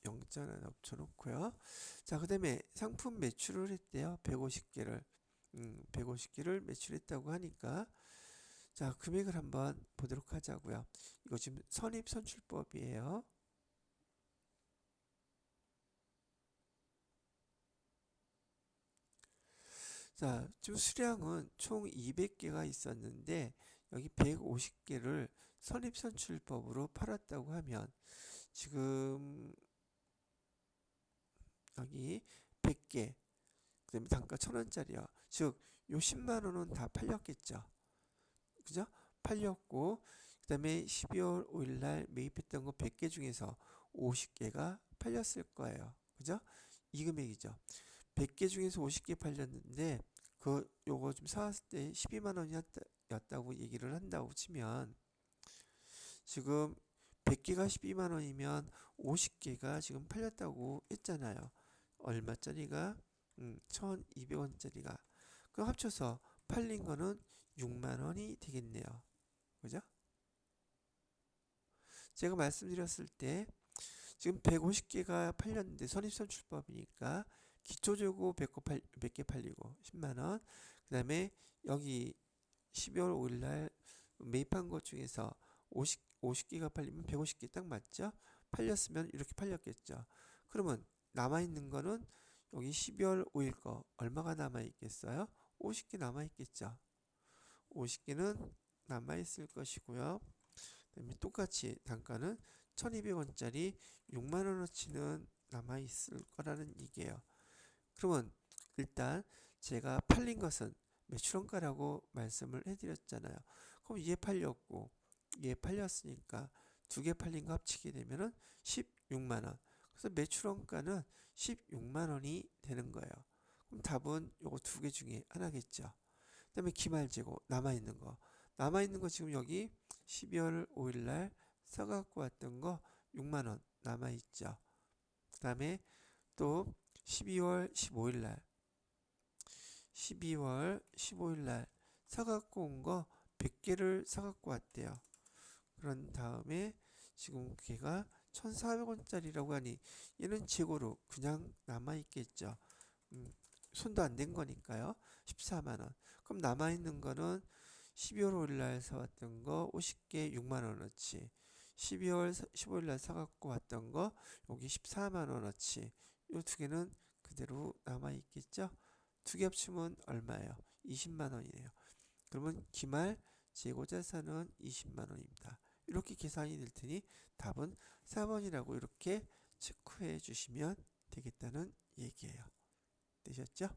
0자 하나 붙여놓고요. 자, 그 다음에 상품 매출을 했대요. 150개를. 150개를 매출했다고 하니까 자, 금액을 한번 보도록 하자고요. 이거 지금 선입선출법이에요. 자, 지금 수량은 총 200개가 있었는데 여기 150개를 선입선출법으로 팔았다고 하면 지금 여기 100개 그다음에 단가 1,000원짜리요. 즉, 요 10만 원은 다 팔렸겠죠. 그죠? 팔렸고 그다음에 12월 5일 날 매입했던 거 100개 중에서 50개가 팔렸을 거예요. 그죠? 이 금액이죠. 100개 중에서 50개 팔렸는데 요거 좀 사왔을 때 12만 원이었다고 얘기를 한다고 치면 지금 100개가 12만 원이면 50개가 지금 팔렸다고 했잖아요. 얼마짜리가? 1,200원짜리가. 그럼 합쳐서 팔린 거는 6만 원이 되겠네요. 그죠? 제가 말씀드렸을 때 지금 150개가 팔렸는데 선입선출법이니까 기초재고 100개 팔리고 10만 원. 그다음에 여기 12월 5일 날 매입한 것 중에서 50개가 팔리면 150개 딱 맞죠? 팔렸으면 이렇게 팔렸겠죠. 그러면 남아있는 거는 여기 12월 5일 거 얼마가 남아있겠어요? 50개 남아있겠죠. 50개는 남아있을 것이고요. 그다음에 똑같이 단가는 1,200원짜리 6만 원어치는 남아있을 거라는 얘기예요. 그러면 일단 제가 팔린 것은 매출원가라고 말씀을 해드렸잖아요. 그럼 얘 팔렸고 얘 팔렸으니까 두 개 팔린 거 합치게 되면은 16만원. 그래서 매출원가는 16만원이 되는 거예요. 그럼 답은 요거 두 개 중에 하나겠죠. 그 다음에 기말재고 남아있는 거. 남아있는 거 지금 여기 12월 5일날 사갖고 왔던 거 6만원 남아있죠. 그 다음에 또 12월 15일날 사갖고 온 거 100개를 사갖고 왔대요. 그런 다음에 지금 걔가 1,400원짜리라고 하니 얘는 재고로 그냥 남아있겠죠. 손도 안 댄 거니까요. 14만원. 그럼 남아있는 거는 12월 5일날 사왔던 거 50개 6만원어치, 12월 15일날 사갖고 왔던 거 여기 14만원어치, 이 두 개는 그대로 남아있겠죠. 두 개 합치면 얼마예요? 20만원이네요. 그러면 기말 재고자산은 20만원입니다. 이렇게 계산이 될 테니 답은 4번이라고 이렇게 체크해 주시면 되겠다는 얘기예요. 되셨죠?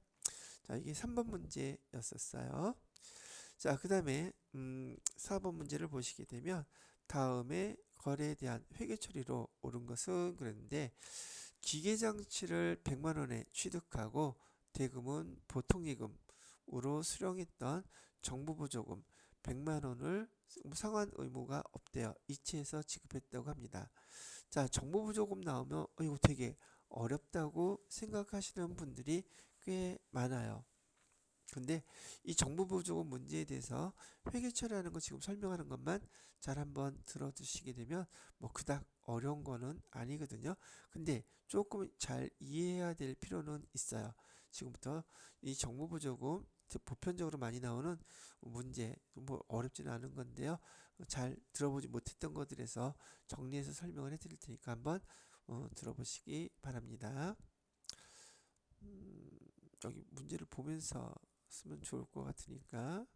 자, 이게 3번 문제였었어요. 자, 그 다음에 4번 문제를 보시게 되면 다음에 거래에 대한 회계 처리로 옳은 것은 그랬는데 기계장치를 100만원에 취득하고 대금은 보통예금으로 수령했던 정부보조금 100만원을 상환 의무가 없대요. 이체해서 지급했다고 합니다. 자, 정부보조금 나오면 이거 되게 어렵다고 생각하시는 분들이 꽤 많아요. 근데 이 정부보조금 문제에 대해서 회계 처리하는 거 지금 설명하는 것만 잘 한번 들어두시게 되면 뭐 그닥 어려운 거는 아니거든요. 근데 조금 잘 이해해야 될 필요는 있어요. 지금부터 이 정부보조금 보편적으로 많이 나오는 문제, 뭐 어렵지는 않은 건데요. 잘 들어보지 못했던 것들에서 정리해서 설명을 해드릴 테니까 한번 들어보시기 바랍니다. 여기 문제를 보면서 쓰면 좋을 것 같으니까.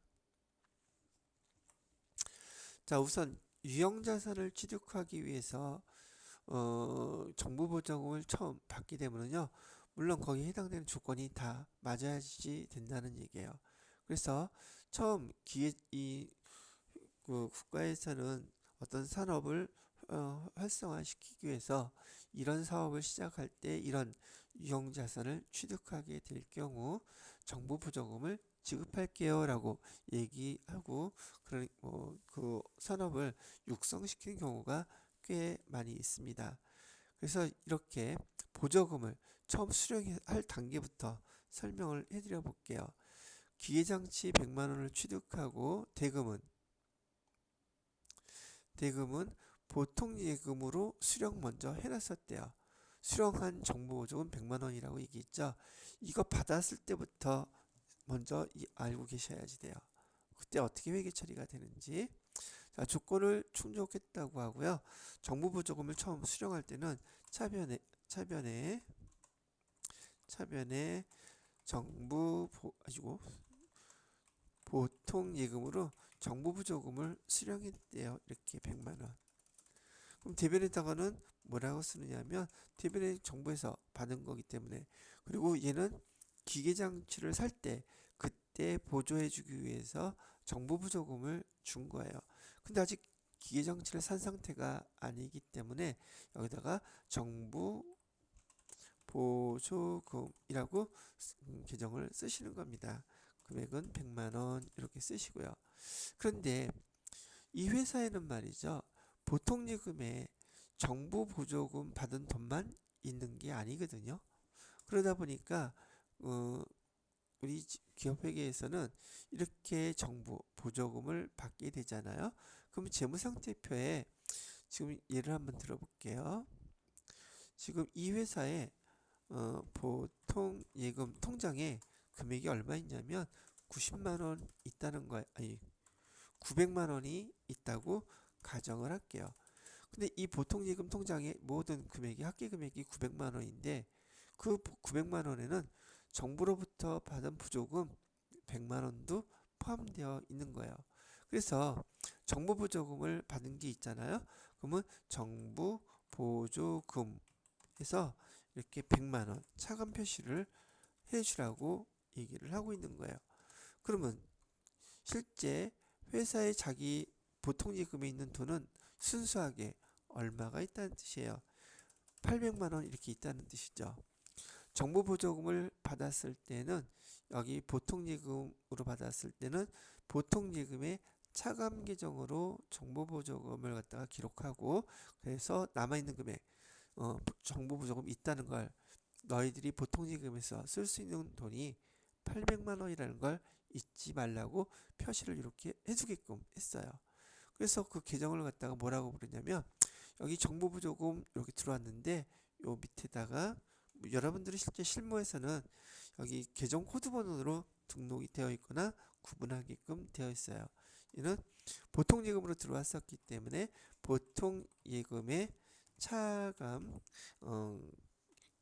자, 우선 유형자산을 취득하기 위해서 정부보조금을 처음 받게 되면요, 물론 거기에 해당되는 조건이 다 맞아야지 된다는 얘기예요. 그래서 처음 그 국가에서는 어떤 산업을 활성화시키기 위해서 이런 사업을 시작할 때 이런 유형자산을 취득하게 될 경우 정부 보조금을 지급할게요 라고 얘기하고 그 산업을 육성시키는 경우가 꽤 많이 있습니다. 그래서 이렇게 보조금을 처음 수령할 단계부터 설명을 해드려 볼게요. 기계장치 100만원을 취득하고 대금은 보통 예금으로 수령 먼저 해놨었대요. 수령한 정부보조금 100만원이라고 얘기했죠. 이거 받았을 때부터 먼저 알고 계셔야지 돼요. 그때 어떻게 회계 처리가 되는지. 자, 조건을 충족했다고 하고요. 정부보조금을 처음 수령할 때는 차변에 보통 예금으로 정부보조금을 수령했대요. 이렇게 100만원. 그럼 대변에다가는 뭐라고 쓰느냐면 대변에 정부에서 받은 거기 때문에, 그리고 얘는 기계장치를 살 때 그때 보조해주기 위해서 정부보조금을 준 거예요. 근데 아직 기계장치를 산 상태가 아니기 때문에 여기다가 정부보조금이라고 계정을 쓰시는 겁니다. 금액은 100만원 이렇게 쓰시고요. 그런데 이 회사에는 말이죠, 보통 예금에 정부 보조금 받은 돈만 있는 게 아니거든요. 그러다 보니까 우리 기업회계에서는 이렇게 정부 보조금을 받게 되잖아요. 그럼 재무상태표에 지금 예를 한번 들어볼게요. 지금 이 회사에 보통 예금 통장에 금액이 얼마 있냐면 90만원 있다는 거예요. 아니, 900만원이 있다고 가정을 할게요. 근데 이 보통예금 통장의 모든 금액이 합계 금액이 900만원인데 그 900만원에는 정부로부터 받은 부조금 100만원도 포함되어 있는 거예요. 그래서 정부 보조금을 받은 게 있잖아요. 그러면 정부 보조금에서 이렇게 100만원 차감 표시를 해주라고 얘기를 하고 있는 거예요. 그러면 실제 회사에 자기 보통예금에 있는 돈은 순수하게 얼마가 있다는 뜻이에요. 800만 원 이렇게 있다는 뜻이죠. 정부보조금을 받았을 때는 여기 보통예금으로 받았을 때는 보통예금의 차감 계정으로 정부보조금을 갖다가 기록하고 그래서 남아있는 금액 정부보조금 있다는 걸 너희들이 보통예금에서 쓸 수 있는 돈이 800만 원이라는 걸 잊지 말라고 표시를 이렇게 해주게끔 했어요. 그래서 그 계정을 갖다가 뭐라고 부르냐면 여기 정부보조금 이렇게 들어왔는데 요 밑에다가 여러분들이 실제 실무에서는 여기 계정 코드 번호로 등록이 되어 있거나 구분하게끔 되어 있어요. 이는 보통예금으로 들어왔었기 때문에 보통예금의 차감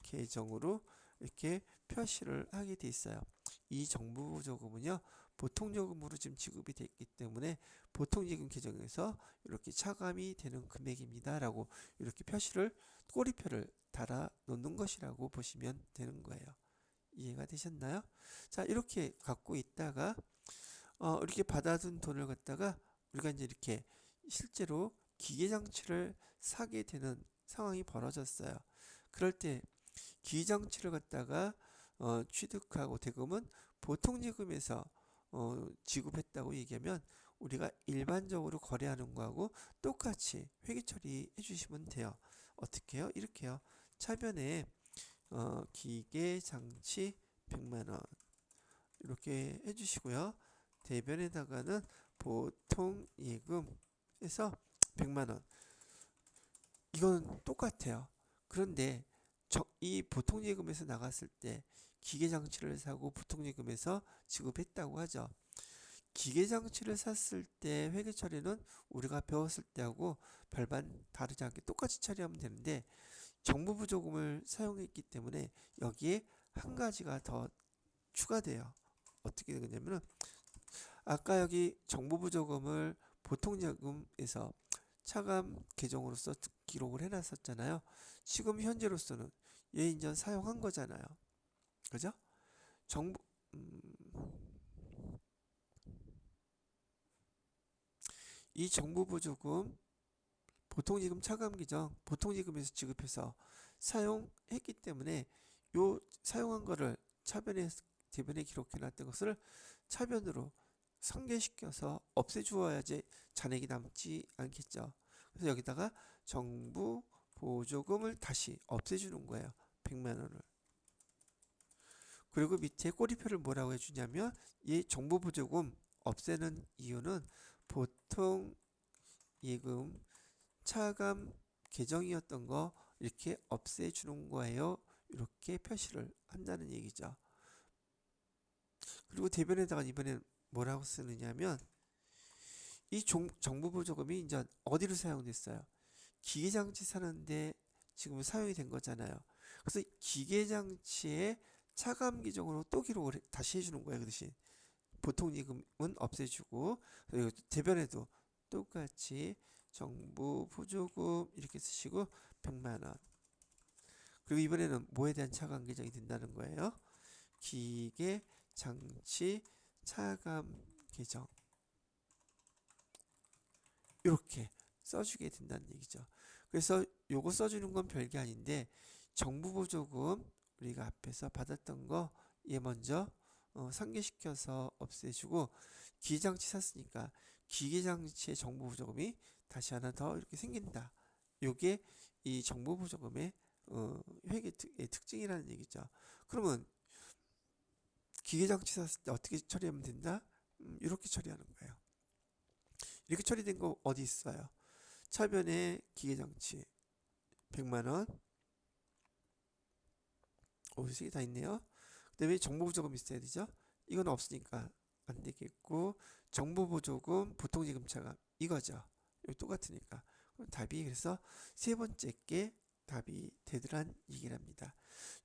계정으로 이렇게 표시를 하게 돼 있어요. 이 정부보조금은요 보통요금으로 지금 지급이 됐기 때문에 보통예금 계정에서 이렇게 차감이 되는 금액입니다 라고 이렇게 표시를 꼬리표를 달아 놓는 것이라고 보시면 되는 거예요. 이해가 되셨나요? 자, 이렇게 갖고 있다가 이렇게 받아둔 돈을 갖다가 우리가 이제 이렇게 실제로 기계장치를 사게 되는 상황이 벌어졌어요. 그럴 때 기계장치를 갖다가 취득하고 대금은 보통예금에서 지급했다고 얘기하면 우리가 일반적으로 거래하는 거하고 똑같이 회계 처리해 주시면 돼요. 어떻게 해요? 이렇게요. 차변에 기계장치 100만원 이렇게 해주시고요. 대변에다가는 보통예금에서 100만원 이건 똑같아요. 그런데 이 보통예금에서 나갔을 때 기계장치를 사고 보통예금에서 지급했다고 하죠. 기계장치를 샀을 때 회계 처리는 우리가 배웠을 때하고 별반 다르지 않게 똑같이 처리하면 되는데 정부보조금을 사용했기 때문에 여기에 한 가지가 더 추가돼요. 어떻게 되냐면은 아까 여기 정부보조금을 보통예금에서 차감 계정으로서 기록을 해놨었잖아요. 지금 현재로서는 얘 인전 사용한 거잖아요. 그죠? 정부 이 정부보조금 보통예금 차감 계정 보통예금에서 지급해서 사용했기 때문에 요 사용한 거를 차변에 대변에 기록해 놨던 것을 차변으로 상계시켜서 없애주어야지 잔액이 남지 않겠죠. 그래서 여기다가 정부 보조금을 다시 없애주는 거예요. 100만 원을. 그리고 밑에 꼬리표를 뭐라고 해주냐면 이 정부 보조금 없애는 이유는 보통 예금 차감 계정이었던 거 이렇게 없애주는 거예요. 이렇게 표시를 한다는 얘기죠. 그리고 대변에다가 이번엔 뭐라고 쓰느냐면 이 정부 보조금이 이제 어디로 사용됐어요? 기계장치 사는데 지금 사용이 된 거잖아요. 그래서 기계장치의 차감 계정으로 또 기록을 다시 해주는 거예요. 그 대신 보통예금은 없애주고 그리고 대변에도 똑같이 정부 보조금 이렇게 쓰시고 100만 원. 그리고 이번에는 뭐에 대한 차감 계정이 된다는 거예요? 기계 장치 차감 계정 이렇게 써주게 된다는 얘기죠. 그래서 요거 써주는 건 별게 아닌데 정부 보조금 우리가 앞에서 받았던 거 얘 먼저 상계시켜서 없애주고 기계장치 샀으니까 기계장치의 정부 보조금이 다시 하나 더 이렇게 생긴다. 요게 이 정부 보조금의 회계 특징이라는 얘기죠. 그러면 기계장치 샀을 때 어떻게 처리하면 된다? 이렇게 처리하는 거예요. 이렇게 처리된 거 어디 있어요? 차변에 기계장치 100만원 오색이 다 있네요. 그 다음에 정보보조금 있어야 되죠. 이건 없으니까 안 되겠고 정보보조금 보통예금 차감 이거죠. 여기 똑같으니까 그럼 답이 그래서 세 번째 게 답이 되더란 얘기랍니다.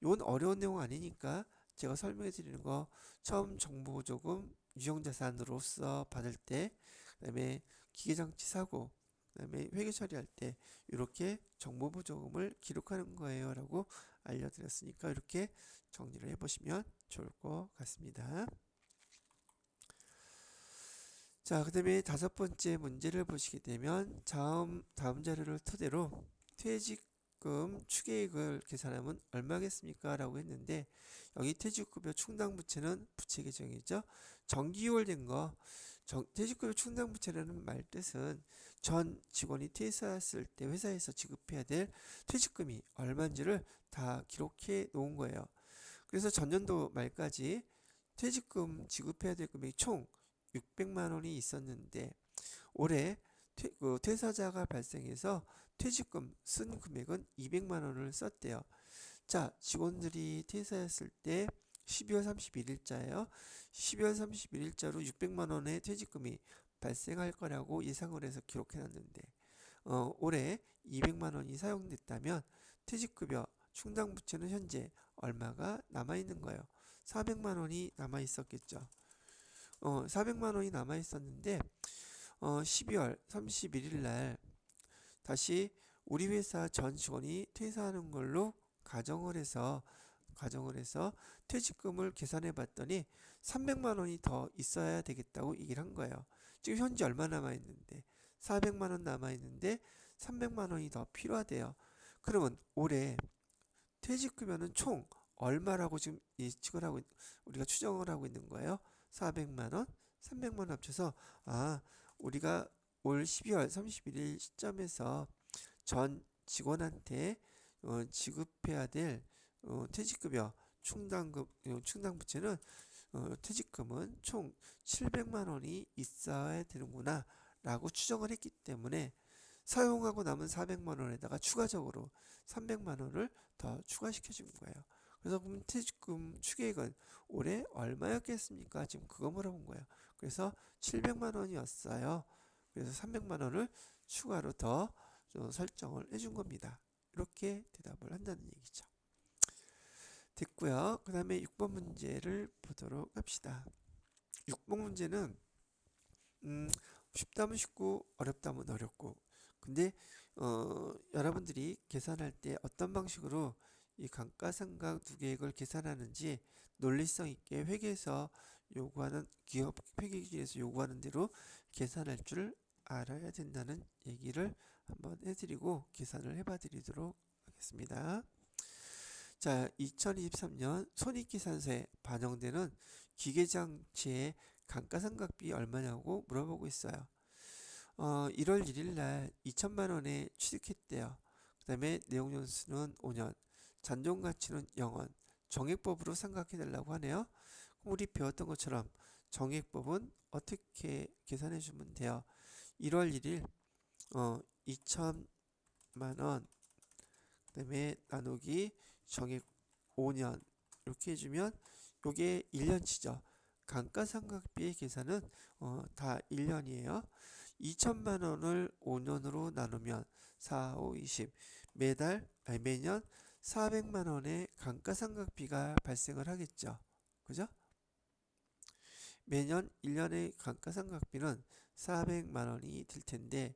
이건 어려운 내용 아니니까 제가 설명해 드리는 거 처음 정보보조금 유형자산으로서 받을 때 그다음에 기계장치 사고 그다음에 회계 처리할 때 이렇게 정보보조금을 기록하는 거예요 라고 알려드렸으니까 이렇게 정리를 해보시면 좋을 것 같습니다. 자, 그 다음에 다섯 번째 문제를 보시게 되면 다음 자료를 토대로 퇴직금 추계액을 계산하면 얼마겠습니까? 라고 했는데 여기 퇴직급여 충당부채는 부채 계정이죠. 정기율 된 거, 퇴직급여 충당부채라는 말 뜻은 전 직원이 퇴사했을 때 회사에서 지급해야 될 퇴직금이 얼마인지를 다 기록해 놓은 거예요. 그래서 전년도 말까지 퇴직금 지급해야 될 금액이 총 600만 원이 있었는데 올해 퇴사자가 발생해서 퇴직금 쓴 금액은 200만 원을 썼대요. 자, 직원들이 퇴사했을 때 12월 31일자예요. 12월 31일자로 600만 원의 퇴직금이 발생할 거라고 예상을 해서 기록해 놨는데 올해 200만 원이 사용됐다면 퇴직급여 충당부채는 현재 얼마가 남아있는 거예요. 400만 원이 남아있었겠죠. 400만 원이 남아있었는데 12월 31일 날 다시 우리 회사 전 직원이 퇴사하는 걸로 가정을 해서 퇴직금을 계산해 봤더니 300만 원이 더 있어야 되겠다고 얘기를 한 거예요. 지금 현재 얼마 남아 있는데 400만 원 남아 있는데 300만 원이 더 필요하대요. 그러면 올해 퇴직급여는 총 얼마라고 지금 예측을 하고 우리가 추정을 하고 있는 거예요. 400만 원, 300만 원 합쳐서 우리가 올 12월 31일 시점에서 전 직원한테 지급해야 될 퇴직급여 충당부채는 퇴직금은 총 700만 원이 있어야 되는구나 라고 추정을 했기 때문에 사용하고 남은 400만 원에다가 추가적으로 300만 원을 더 추가시켜 준 거예요. 그래서 그럼 퇴직금 추계액은 올해 얼마였겠습니까? 지금 그거 물어본 거예요. 그래서 700만 원이었어요. 그래서 300만 원을 추가로 더 설정을 해준 겁니다. 이렇게 대답을 한다는 얘기죠. 됐고요. 그 다음에 6번 문제를 보도록 합시다. 6번 문제는 쉽다면 쉽고 어렵다면 어렵고 근데 여러분들이 계산할 때 어떤 방식으로 이 감가상각 두 계획을 계산하는지 논리성 있게 회계에서 요구하는 기업 회계기준에서 요구하는 대로 계산할 줄 알아야 된다는 얘기를 한번 해드리고 계산을 해봐 드리도록 하겠습니다. 자, 2023년 손익계산서에 반영되는 기계장치의 감가상각비 얼마냐고 물어보고 있어요. 1월 1일 날 2천만 원에 취득했대요. 그 다음에 내용연수는 5년, 잔존가치는 0원, 정액법으로 삼각해달라고 하네요. 우리 배웠던 것처럼 정액법은 어떻게 계산해 주면 돼요? 1월 1일 2천만 원, 그 다음에 나누기 정액 5년 이렇게 해주면 요게 1년치죠. 감가상각비의 계산은 다 1년이에요. 2천만 원을 5년으로 나누면 4, 5, 20 매년 400만 원의 감가상각비가 발생을 하겠죠. 그죠? 매년 1년의 감가상각비는 400만 원이 될 텐데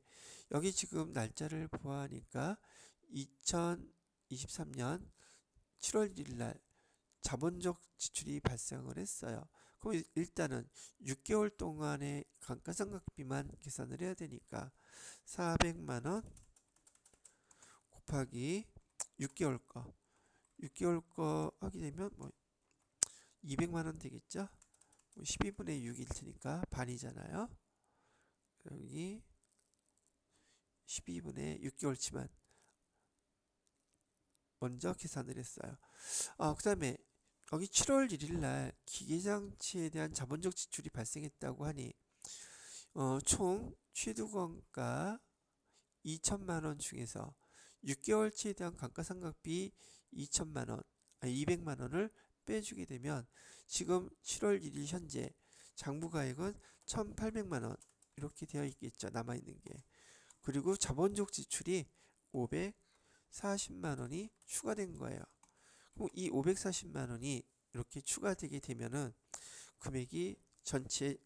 여기 지금 날짜를 보아하니까 2023년 7월 1일 날 자본적 지출이 발생을 했어요. 그럼 일단은 6개월 동안의 감가상각비만 계산을 해야 되니까 400만 원 곱하기 6개월 거 하게 되면 뭐 200만 원 되겠죠? 12분의 6일 테니까 반이잖아요. 여기 12분의 6개월치만 먼저 계산을 했어요. 그 다음에 여기 7월 1일 날 기계장치에 대한 자본적 지출이 발생했다고 하니 총 취득원가 2천만 원 중에서 6개월치에 대한 감가상각비 200만 원을 빼주게 되면 지금 7월 1일 현재 장부가액은 1,800만 원 이렇게 되어 있겠죠. 남아있는 게. 그리고 자본적 지출이 540만 원이 추가된 거예요. 그럼 이 540만 원이 이렇게 추가되게 되면은 금액이 전체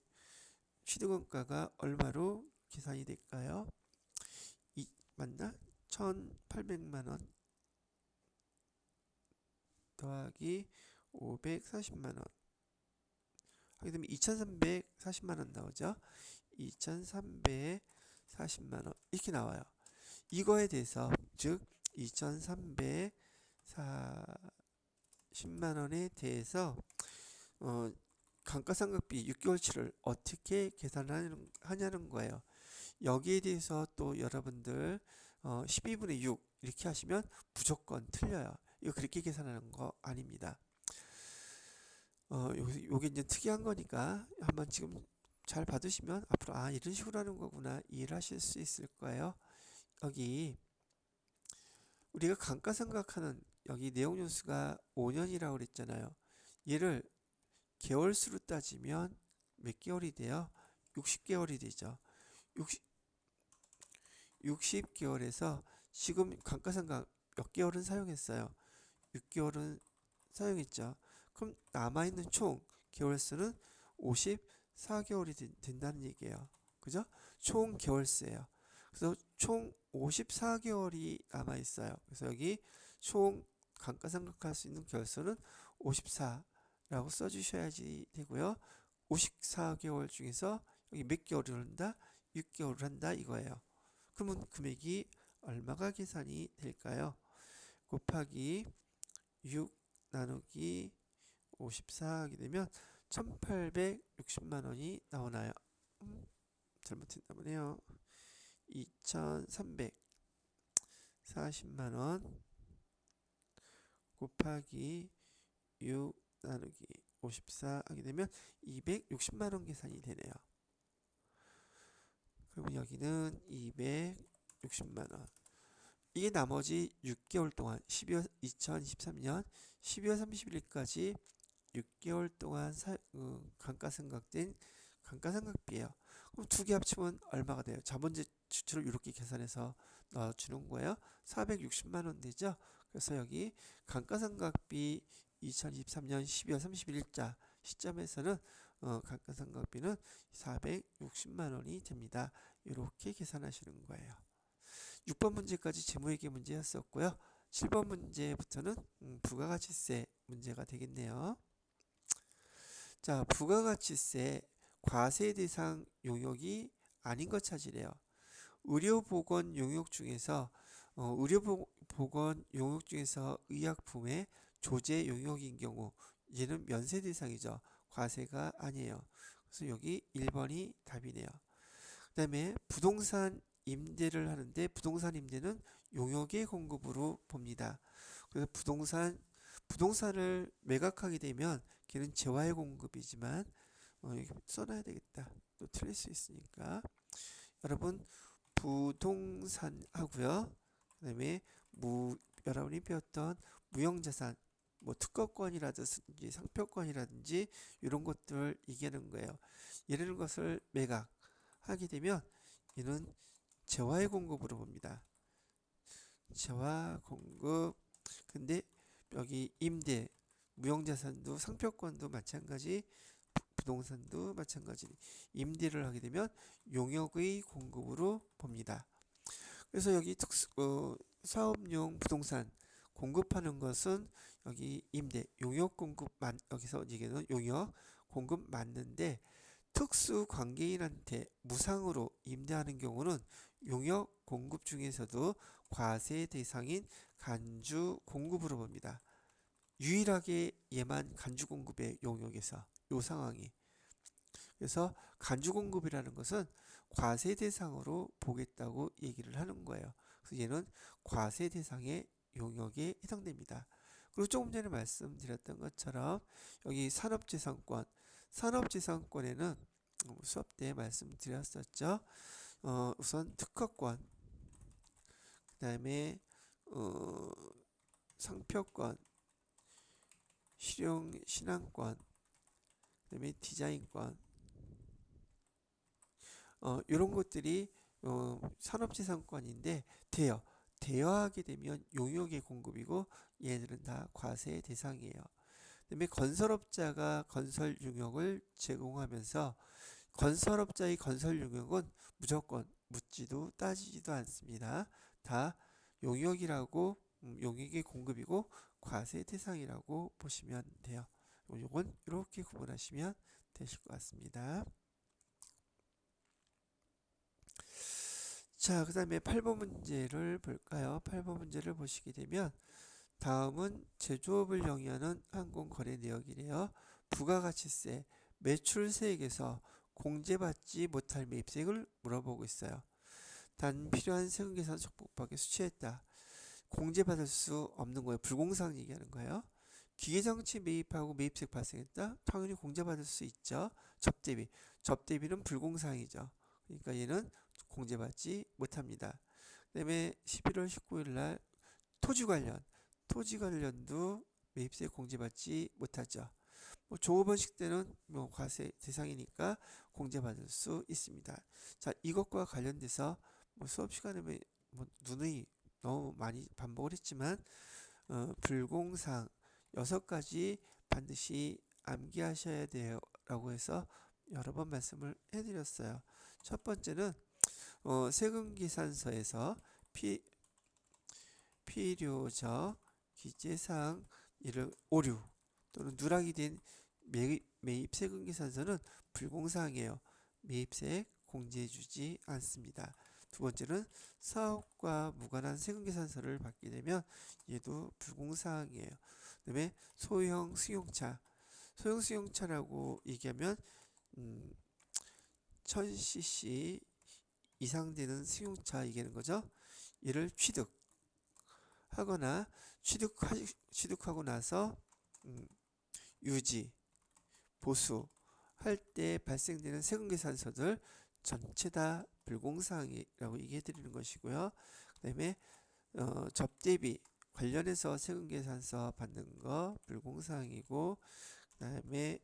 취득원가가 얼마로 계산이 될까요? 맞나? 1,800만 원 더하기 540만 원 하게 되면 2340만 원 나오죠. 2340만 원 이렇게 나와요. 이거에 대해서 즉 2340만 원에 대해서 감가상각비 6개월치를 어떻게 계산하냐는 거예요. 여기에 대해서 또 여러분들 12분의 6 이렇게 하시면 무조건 틀려요. 이거 그렇게 계산하는 거 아닙니다. 요게 이제 특이한 거니까 한번 지금 잘 받으시면 앞으로 이런 식으로 하는 거구나 이해를 하실 수 있을 거예요. 여기 우리가 감가상각하는 여기 내용연수가 5년이라고 그랬잖아요. 얘를 개월수로 따지면 몇 개월이 돼요? 60개월이 되죠. 60개월에서 지금 감가상각 몇 개월은 사용했어요? 6개월은 사용했죠. 그럼 남아있는 총 개월수는 54개월이 된다는 얘기예요. 그죠? 총 개월수예요. 그래서 총 54개월이 남아있어요. 그래서 여기 총 감가상각할 수 있는 개월수는 54라고 써주셔야지 되고요. 54개월 중에서 여기 몇 개월을 한다? 6개월을 한다 이거예요. 그러면 금액이 얼마가 계산이 될까요? 곱하기 6 나누기 54 하게 되면 1860만 원이 나오나요? 잘못했나 보네요. 2340만 원 곱하기 6 나누기 54 하게 되면 260만 원 계산이 되네요. 그러면 여기는 260만 원. 이게 나머지 6개월 동안 2023년 12월 31일까지 6개월 동안 감가상각된 감가상각비예요. 그럼 두 개 합치면 얼마가 돼요? 자본재 지출을 이렇게 계산해서 넣어주는 거예요. 460만 원 되죠. 그래서 여기 감가상각비 2023년 12월 31일자 시점에서는 감가상각비는 460만 원이 됩니다. 이렇게 계산하시는 거예요. 6번 문제까지 재무회계 문제였었고요. 7번 문제부터는 부가가치세 문제가 되겠네요. 자, 부가가치세 과세 대상 용역이 아닌 것 찾으래요. 의료보건 용역 중에서 의료보건 용역 중에서 의약품의 조제 용역인 경우 얘는 면세 대상이죠. 과세가 아니에요. 그래서 여기 1번이 답이네요. 그 다음에 부동산 임대를 하는데 부동산 임대는 용역의 공급으로 봅니다. 그래서 부동산을 매각하게 되면 걔는 재화의 공급이지만 여기 써놔야 되겠다. 또 틀릴 수 있으니까 여러분 부동산 하고요. 그 다음에 여러분이 배웠던 무형자산 뭐 특허권이라든지 상표권이라든지 이런 것들 얘기하는 거예요. 이런 것을 매각하게 되면 얘는 재화의 공급으로 봅니다. 재화 공급. 근데 여기 임대, 무형자산도 상표권도 마찬가지, 부동산도 마찬가지. 임대를 하게 되면 용역의 공급으로 봅니다. 그래서 여기 사업용 부동산 공급하는 것은 여기 임대, 용역 공급만 여기서 얘기는 용역 공급 맞는데 특수 관계인한테 무상으로 임대하는 경우는 용역 공급 중에서도 과세 대상인 간주 공급으로 봅니다. 유일하게 얘만 간주 공급의 용역에서 요 상황이. 그래서 간주 공급이라는 것은 과세 대상으로 보겠다고 얘기를 하는 거예요. 그래서 얘는 과세 대상의 용역에 해당됩니다. 그리고 조금 전에 말씀드렸던 것처럼 여기 산업재산권에는 수업 때 말씀드렸었죠. 우선 특허권, 그 다음에 상표권, 신앙권, 그 다음에 디자인권, 이런 것들이 산업재산권인데 대여하게 되면 용역의 공급이고 얘네들은 다 과세 대상이에요. 그다음에 건설업자가 건설 용역을 제공하면서 건설업자의 건설 용역은 무조건 묻지도 따지지도 않습니다. 다 용역이라고 용익의 공급이고 과세 대상이라고 보시면 돼요. 요건 이렇게 구분하시면 되실 것 같습니다. 자, 그 다음에 8번 문제를 볼까요? 8번 문제를 보시게 되면 다음은 제조업을 영위하는 항공거래 내역이래요. 부가가치세, 매출세액에서 공제받지 못할 매입세액을 물어보고 있어요. 단 필요한 세금계산 적법하게 수취했다. 공제받을 수 없는 거예요. 불공사항 얘기하는 거예요. 기계장치 매입하고 매입세액 발생했다. 당연히 공제받을 수 있죠. 접대비. 접대비는 불공사항이죠. 그러니까 얘는 공제받지 못합니다. 그 다음에 11월 19일 날 토지 관련도 매입세 공제받지 못하죠. 뭐 조업원식 때는 뭐 과세 대상이니까 공제받을 수 있습니다. 자, 이것과 관련돼서 뭐 수업 시간에 뭐 누누이 너무 많이 반복을 했지만 불공상 6가지 반드시 암기하셔야 돼요 라고 해서 여러 번 말씀을 해드렸어요. 첫 번째는 세금계산서에서 필요적 기재사항 이를 오류 또는 누락이 된 매입 세금계산서는 불공사항이에요. 매입세액 공제해주지 않습니다. 두 번째는 사업과 무관한 세금계산서를 받게 되면 얘도 불공사항이에요. 그 다음에 소형 승용차라고 얘기하면 1000cc 이상 되는 승용차 얘기하는 거죠. 얘를 취득하거나 취득하고 나서 유지, 보수할 때 발생되는 세금계산서들 전체 다 불공사항이라고 얘기해 드리는 것이고요. 그 다음에 접대비 관련해서 세금계산서 받는 거 불공사항이고, 그 다음에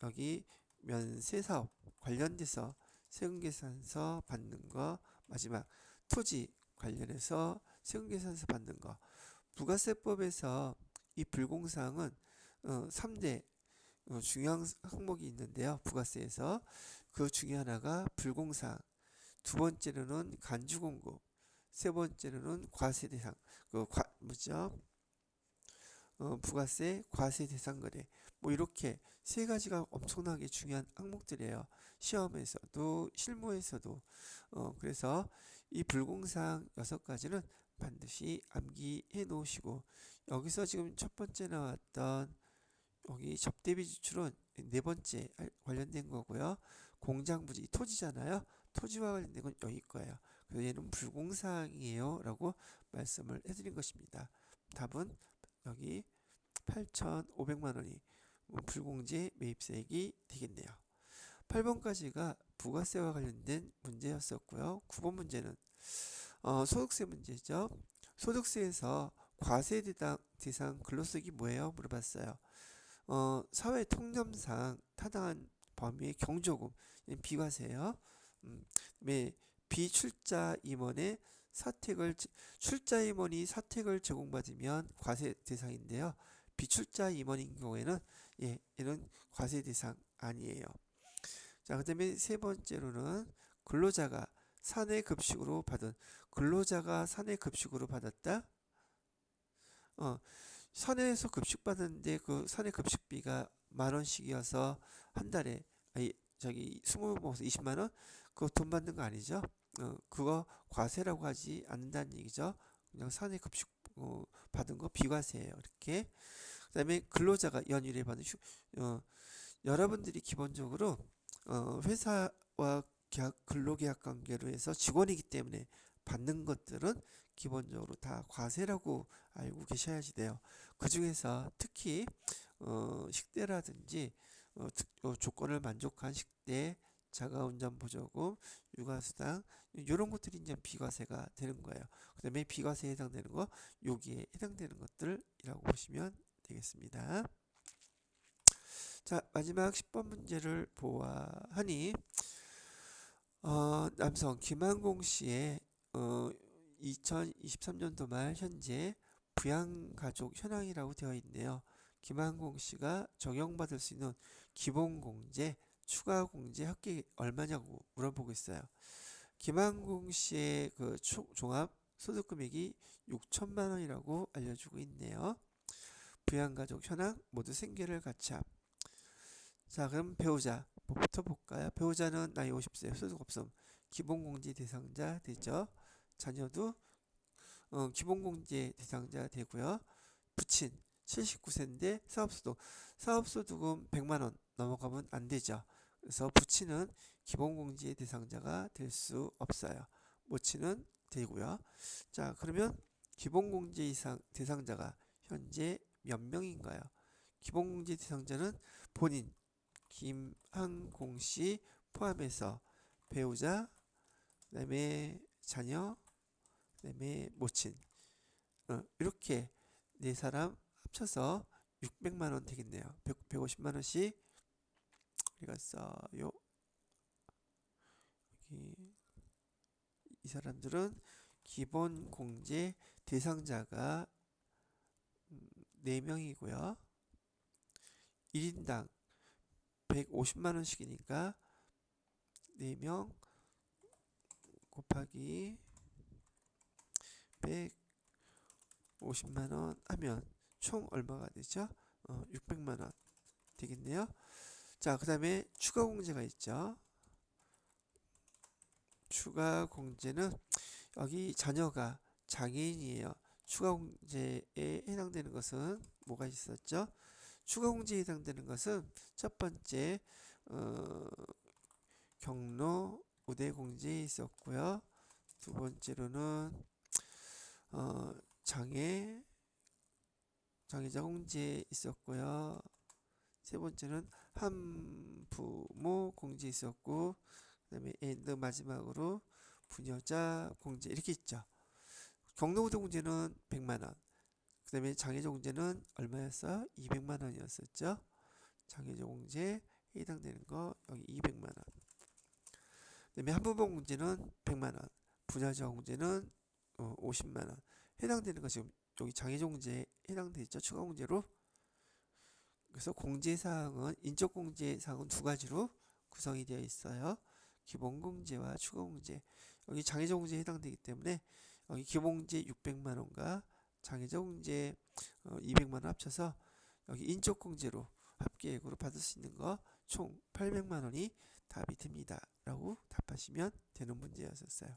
여기 면세사업 관련돼서 세금계산서 받는 거, 마지막 토지 관련해서 세금계산서 받는 거. 부가세법에서 이 불공사항은 3대 중요한 항목이 있는데요. 부가세에서 그 중에 하나가 불공사항, 두 번째로는 간주공급, 세 번째로는 과세 대상, 부가세 과세 대상 거래. 뭐 이렇게 세 가지가 엄청나게 중요한 항목들이에요. 시험에서도 실무에서도. 그래서 이 불공사항 6가지는 반드시 암기해 놓으시고, 여기서 지금 첫 번째 나왔던 여기 접대비 지출은 네 번째 관련된 거고요. 공장부지 토지잖아요. 토지와 관련된 건 여기 거예요. 그래서 얘는 불공사항이에요 라고 말씀을 해드린 것입니다. 답은 여기 8,500만 원이 불공제 매입세액이 되겠네요. 8번까지가 부가세와 관련된 문제였었고요. 9번 문제는 소득세 문제죠. 소득세에서 과세 대상 근로소득이 뭐예요? 물어봤어요. 사회 통념상 타당한 범위의 경조금, 비과세예요. 비출자 임원의 출자 임원이 사택을 제공받으면 과세 대상인데요. 비출자 임원인 경우에는 얘는 과세 대상 아니에요. 자, 그다음에 세 번째로는 근로자가 사내 급식으로 받았다. 사내에서 급식 받았는데 그 사내 급식비가 10,000원씩이어서 한 달에 저기 20 먹어서 20만 원? 그거 돈 받는 거 아니죠? 그거 과세라고 하지 않는다는 얘기죠. 그냥 사내 급식 받은 거 비과세예요. 이렇게. 그다음에 근로자가 연휴에 받는 여러분들이 기본적으로 회사와 근로계약 관계로 해서 직원이기 때문에 받는 것들은 기본적으로 다 과세라고 알고 계셔야지 돼요. 그 중에서 특히 식대라든지 조건을 만족한 식대, 자가운전 보조금, 육아수당 이런 것들이 이제 비과세가 되는 거예요. 그 다음에 비과세에 해당되는 거 여기에 해당되는 것들이라고 보시면 되겠습니다. 자, 마지막 10번 문제를 보아하니 남성 김한공 씨의 2023년도 말 현재 부양가족 현황이라고 되어 있네요. 김한공 씨가 적용받을 수 있는 기본공제, 추가공제 합계 얼마냐고 물어보고 있어요. 김한공 씨의 그 종합 소득 금액이 6천만 원이라고 알려주고 있네요. 부양가족 현황 모두 생계를 같이함. 자, 그럼 배우자 뭐부터 볼까요? 배우자는 나이 50세, 소득 없음, 기본공제 대상자 되죠. 자녀도 기본공제 대상자 되고요. 부친 79세인데 사업소득은 100만 원 넘어가면 안 되죠. 그래서 부친은 기본공제 대상자가 될 수 없어요. 모친은 되고요. 자, 그러면 기본공제 이상 대상자가 현재 몇 명인가요? 기본공제 대상자는 본인 김항공 씨 포함해서 배우자, 그다음에 자녀, 그다음에 모친 이렇게 네 사람 합쳐서 600만 원 되겠네요. 150만 원씩 우리가 써요. 여기 이 사람들은 기본 공제 대상자가 4명이고요. 1인당 150만 원씩이니까 4명 곱하기 150만 원 하면 총 얼마가 되죠? 600만 원 되겠네요. 자, 그 다음에 추가 공제가 있죠. 추가 공제는 여기 자녀가 장애인이에요. 추가 공제에 해당되는 것은 뭐가 있었죠? 추가 공제에 해당되는 것은 첫 번째 경로 우대 공제에 있었고요. 두 번째로는 장애자 공제에 있었고요. 세 번째는 한부모 공제 있었고, 그다음에 마지막으로 부녀자 공제 이렇게 있죠. 경로우대 공제는 100만 원. 그다음에 장애자 공제는 얼마였어요? 200만 원이었었죠. 장애자 공제에 해당되는 거 여기 200만 원. 그다음에 한부모 공제는 100만 원. 부녀자 공제는 50만 원. 해당되는 거 지금 여기 장애자 공제에 해당되죠. 추가 공제로. 그래서 공제사항은 인적공제사항은 두 가지로 구성이 되어 있어요. 기본공제와 추가공제. 여기 장애자 공제에 해당되기 때문에 여기 기본공제 600만 원과 장애자 공제 200만 원 합쳐서 여기 인적공제로 합계액으로 받을 수 있는 거 총 800만 원이 답이 됩니다. 라고 답하시면 되는 문제였었어요.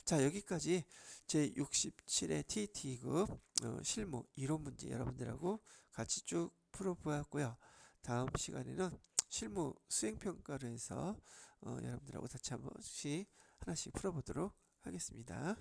자, 여기까지 제67회 TT급 실무 이론 문제 여러분들하고 같이 쭉 풀어보았고요. 다음 시간에는 실무 수행평가를 해서 여러분들하고 다시 한 번씩 하나씩 풀어보도록 하겠습니다.